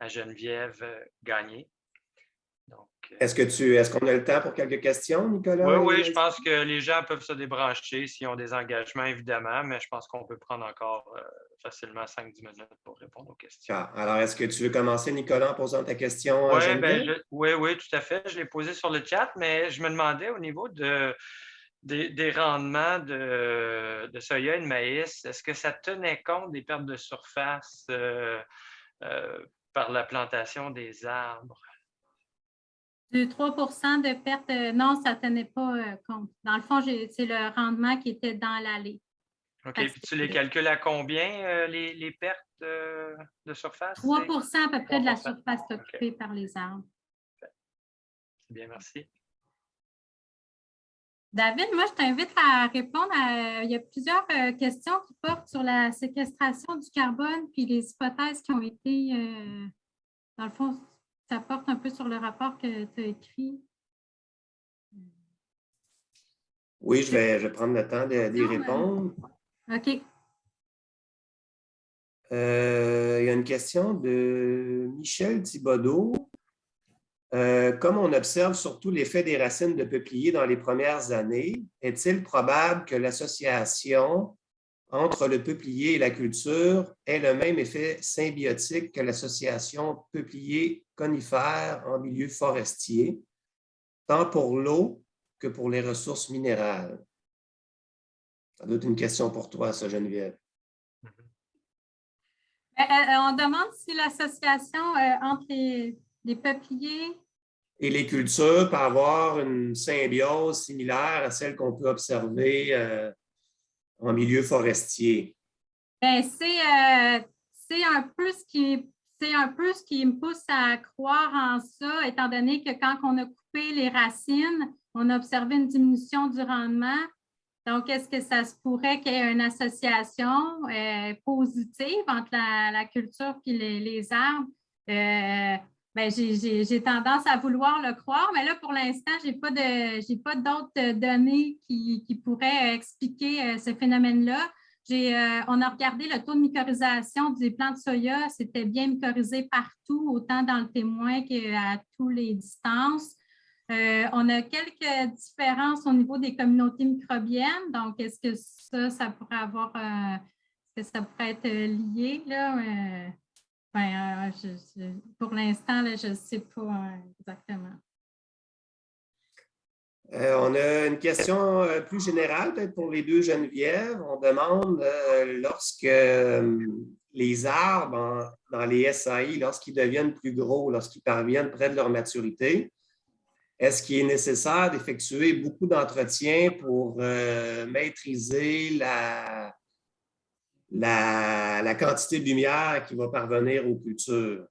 à Geneviève Gagné. Donc, Est-ce qu'on a le temps pour quelques questions, Nicolas? oui, je pense que les gens peuvent se débrancher s'ils ont des engagements, évidemment, mais je pense qu'on peut prendre encore facilement 5-10 minutes pour répondre aux questions. Alors, est-ce que tu veux commencer, Nicolas, en posant ta question à Oui, Geneviève? oui, tout à fait. Je l'ai posé sur le chat, mais je me demandais au niveau des rendements de soya et de maïs, est-ce que ça tenait compte des pertes de surface par la plantation des arbres? De 3 de perte, non, ça ne tenait pas compte. Dans le fond, c'est le rendement qui était dans l'allée. OK, puis tu les calcules à combien, les pertes de surface? 3 à peu près de la 3%. surface occupée par les arbres. C'est bien, merci. David, moi, je t'invite à répondre il y a plusieurs questions qui portent sur la séquestration du carbone puis les hypothèses qui ont été, dans le fond, ça porte un peu sur le rapport que tu as écrit. Oui, je vais prendre le temps d'y répondre. OK. Il y a une question de Michel Thibodeau. Comme on observe surtout l'effet des racines de peuplier dans les premières années, est-il probable que l'association entre le peuplier et la culture ait le même effet symbiotique que l'association peuplier-conifère en milieu forestier, tant pour l'eau que pour les ressources minérales? Ça doit être une question pour toi, ça, Geneviève. On demande si l'association entre les peupliers et les cultures peuvent avoir une symbiose similaire à celle qu'on peut observer en milieu forestier. Bien, c'est un peu ce qui me pousse à croire en ça, étant donné que quand on a coupé les racines, on a observé une diminution du rendement. Donc, est-ce que ça se pourrait qu'il y ait une association positive entre la culture et les arbres? Bien, j'ai tendance à vouloir le croire, mais là, pour l'instant, je n'ai pas d'autres données qui pourraient expliquer ce phénomène-là. On a regardé le taux de mycorhisation des plants de soya. C'était bien mycorhisé partout, autant dans le témoin qu'à toutes les distances. On a quelques différences au niveau des communautés microbiennes. Donc, est-ce que ça pourrait avoir, est-ce que ça pourrait être lié, là? Pour l'instant, je ne sais pas exactement. On a une question plus générale, peut-être pour les deux Geneviève. On demande lorsque les arbres dans les SAI, lorsqu'ils deviennent plus gros, lorsqu'ils parviennent près de leur maturité, est-ce qu'il est nécessaire d'effectuer beaucoup d'entretien pour maîtriser la quantité de lumière qui va parvenir aux cultures?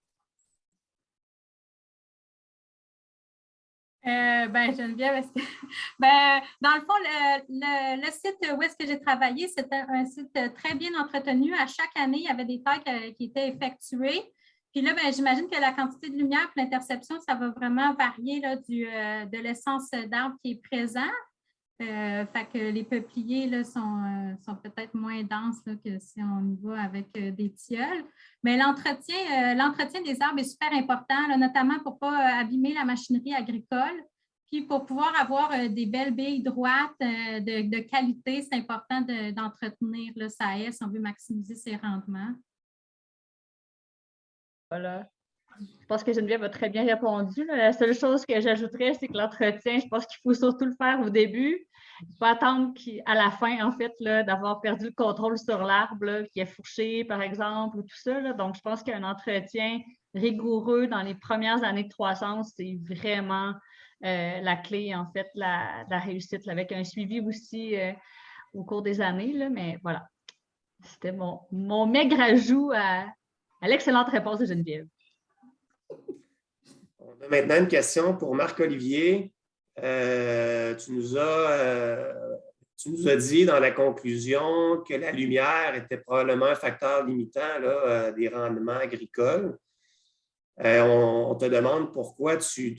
Geneviève, dans le fond, le site où est-ce que j'ai travaillé, c'était un site très bien entretenu. À chaque année, il y avait des tailles qui étaient effectuées. Puis là, j'imagine que la quantité de lumière pour l'interception, ça va vraiment varier là, de l'essence d'arbre qui est présent. Fait que les peupliers là, sont peut-être moins denses là, que si on y va avec des tilleuls. Mais l'entretien des arbres est super important, là, notamment pour ne pas abîmer la machinerie agricole. Puis pour pouvoir avoir des belles billes droites de qualité, c'est important d'entretenir sa haie si on veut maximiser ses rendements. Voilà. Je pense que Geneviève a très bien répondu. La seule chose que j'ajouterais, c'est que l'entretien, je pense qu'il faut surtout le faire au début. Il faut attendre à la fin, en fait, d'avoir perdu le contrôle sur l'arbre qui est fourché, par exemple, ou tout ça. Là. Donc, je pense qu'un entretien rigoureux dans les premières années de croissance, c'est vraiment la clé, en fait, de la réussite, là, avec un suivi aussi au cours des années. Là. Mais voilà, c'était mon maigre ajout à l'excellente réponse de Geneviève. On a maintenant une question pour Marc-Olivier. Tu nous as dit dans la conclusion que la lumière était probablement un facteur limitant là, des rendements agricoles. On te demande pourquoi tu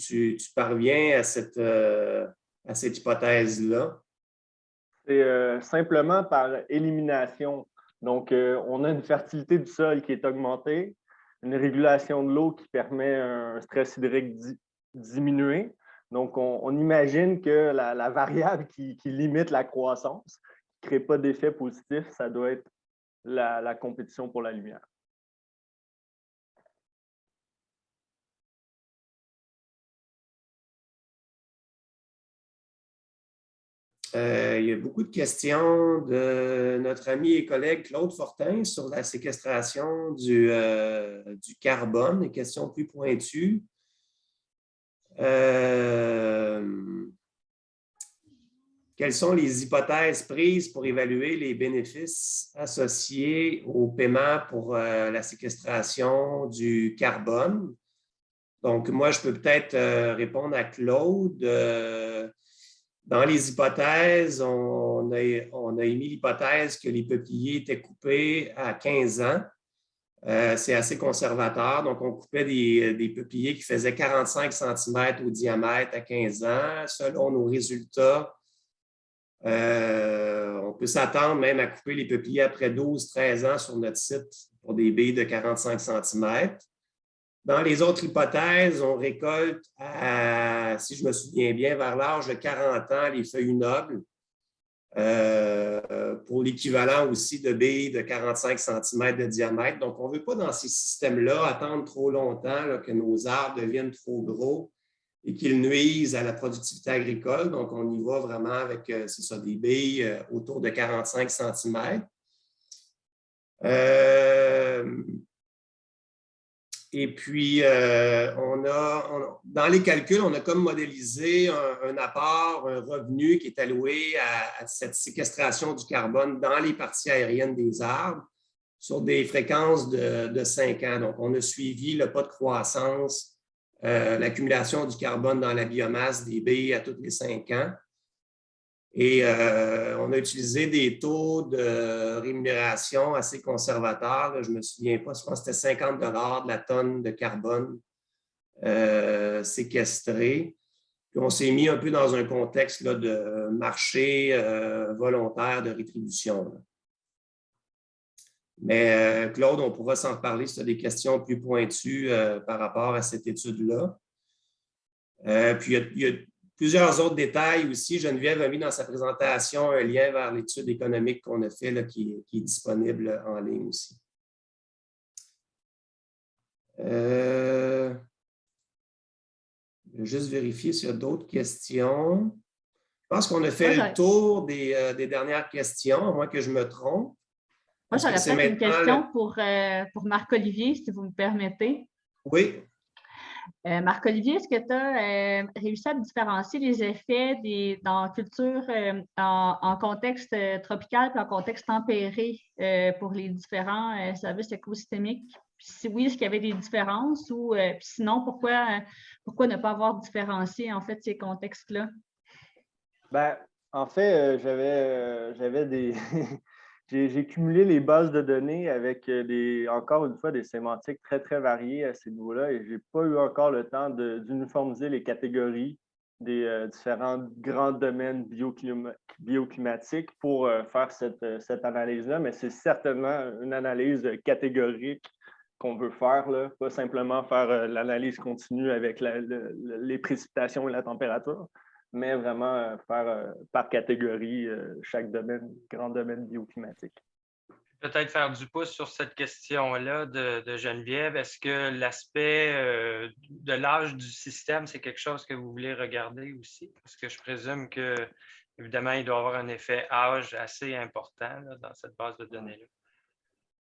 parviens à cette hypothèse-là. C'est simplement par élimination. Donc, on a une fertilité du sol qui est augmentée, une régulation de l'eau qui permet un stress hydrique diminuer. Donc, on imagine que la variable qui limite la croissance, qui ne crée pas d'effet positif, ça doit être la compétition pour la lumière. Il y a beaucoup de questions de notre ami et collègue Claude Fortin sur la séquestration du carbone, des questions plus pointues. Quelles sont les hypothèses prises pour évaluer les bénéfices associés au paiement pour la séquestration du carbone? Donc, moi, je peux peut-être répondre à Claude. Dans les hypothèses, on a émis l'hypothèse que les peupliers étaient coupés à 15 ans. C'est assez conservateur. Donc, on coupait des peupliers qui faisaient 45 cm au diamètre à 15 ans. Selon nos résultats, on peut s'attendre même à couper les peupliers après 12-13 ans sur notre site pour des baies de 45 cm. Dans les autres hypothèses, on récolte, si je me souviens bien, vers l'âge de 40 ans, les feuilles nobles pour l'équivalent aussi de baies de 45 cm de diamètre. Donc, on ne veut pas dans ces systèmes-là attendre trop longtemps là, que nos arbres deviennent trop gros et qu'ils nuisent à la productivité agricole. Donc, on y va vraiment avec, c'est ça, des baies autour de 45 cm. Et puis, dans les calculs, on a comme modélisé un apport, un revenu qui est alloué à cette séquestration du carbone dans les parties aériennes des arbres sur des fréquences de 5 ans. Donc, on a suivi le pas de croissance, l'accumulation du carbone dans la biomasse des baies à tous les 5 ans. Et on a utilisé des taux de rémunération assez conservateurs. Là, je ne me souviens pas, je pense que c'était 50 $ de la tonne de carbone séquestré. Puis on s'est mis un peu dans un contexte là, de marché volontaire de rétribution. Là. Mais Claude, on pourra s'en reparler si tu as des questions plus pointues par rapport à cette étude-là. Puis il y a plusieurs autres détails aussi. Geneviève a mis dans sa présentation un lien vers l'étude économique qu'on a fait là, qui est disponible en ligne aussi. Je vais juste vérifier s'il y a d'autres questions. Je pense qu'on a fait le tour des dernières questions, à moins que je me trompe. Moi, j'aurais peut-être une question pour Marc-Olivier, si vous me permettez. Oui. Marc-Olivier, est-ce que tu as réussi à différencier les effets dans culture en contexte tropical et en contexte tempéré pour les différents services écosystémiques? Puis si oui, est-ce qu'il y avait des différences ou puis sinon, pourquoi ne pas avoir différencié en fait ces contextes-là? Ben, en fait, j'avais des J'ai cumulé les bases de données avec encore une fois des sémantiques très, très variées à ces niveaux-là et je n'ai pas eu encore le temps d'uniformiser les catégories des différents grands domaines bioclimatiques pour faire cette analyse-là, mais c'est certainement une analyse catégorique qu'on veut faire, là, pas simplement faire l'analyse continue avec les précipitations et la température, mais vraiment faire par catégorie chaque domaine, grand domaine bioclimatique. Peut-être faire du pouce sur cette question-là de Geneviève. Est-ce que l'aspect de l'âge du système, c'est quelque chose que vous voulez regarder aussi? Parce que je présume que, évidemment, il doit y avoir un effet âge assez important là, dans cette base de données-là.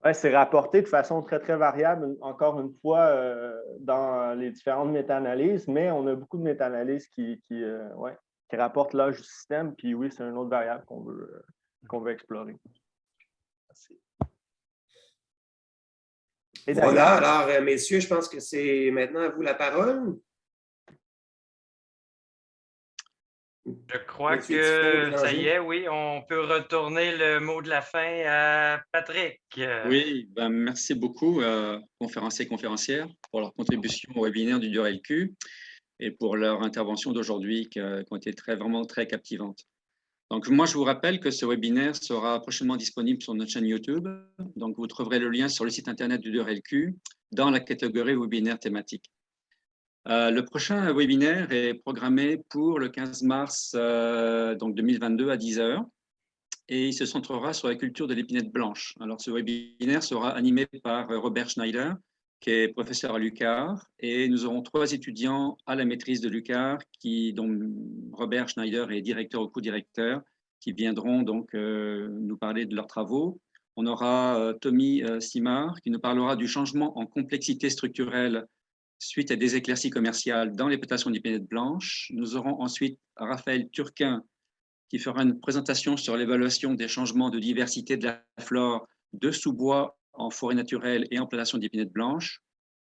Oui, c'est rapporté de façon très, très variable, encore une fois, dans les différentes méta-analyses, mais on a beaucoup de méta-analyses qui rapportent l'âge du système, puis oui, c'est une autre variable qu'on veut explorer. Merci. Et voilà, alors, messieurs, je pense que c'est maintenant à vous la parole. Je crois que ça y est, oui, on peut retourner le mot de la fin à Patrick. Oui, ben, merci beaucoup, conférenciers et conférencières, pour leur contribution au webinaire du DURLQ et pour leur intervention d'aujourd'hui qui ont été vraiment très captivantes. Donc, moi, je vous rappelle que ce webinaire sera prochainement disponible sur notre chaîne YouTube. Donc, vous trouverez le lien sur le site Internet du DURLQ dans la catégorie webinaire thématique. Le prochain webinaire est programmé pour le 15 mars donc 2022 à 10 h et il se centrera sur la culture de l'épinette blanche. Alors, ce webinaire sera animé par Robert Schneider, qui est professeur à l'UQAR, et nous aurons 3 étudiants à la maîtrise de l'UQAR, dont Robert Schneider est directeur ou co-directeur, qui viendront donc nous parler de leurs travaux. On aura Tommy Simard, qui nous parlera du changement en complexité structurelle suite à des éclaircies commerciales dans les plantations d'épinette blanche. Nous aurons ensuite Raphaël Turquin, qui fera une présentation sur l'évaluation des changements de diversité de la flore de sous-bois en forêt naturelle et en plantation d'épinette blanche,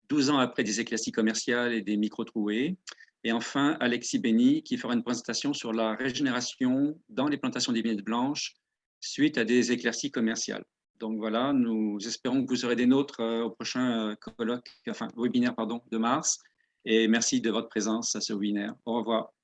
12 ans après des éclaircies commerciales et des micro-trouées. Et enfin, Alexis Bény, qui fera une présentation sur la régénération dans les plantations d'épinette blanche suite à des éclaircies commerciales. Donc voilà, nous espérons que vous serez des nôtres au prochain webinaire de mars. Et merci de votre présence à ce webinaire. Au revoir.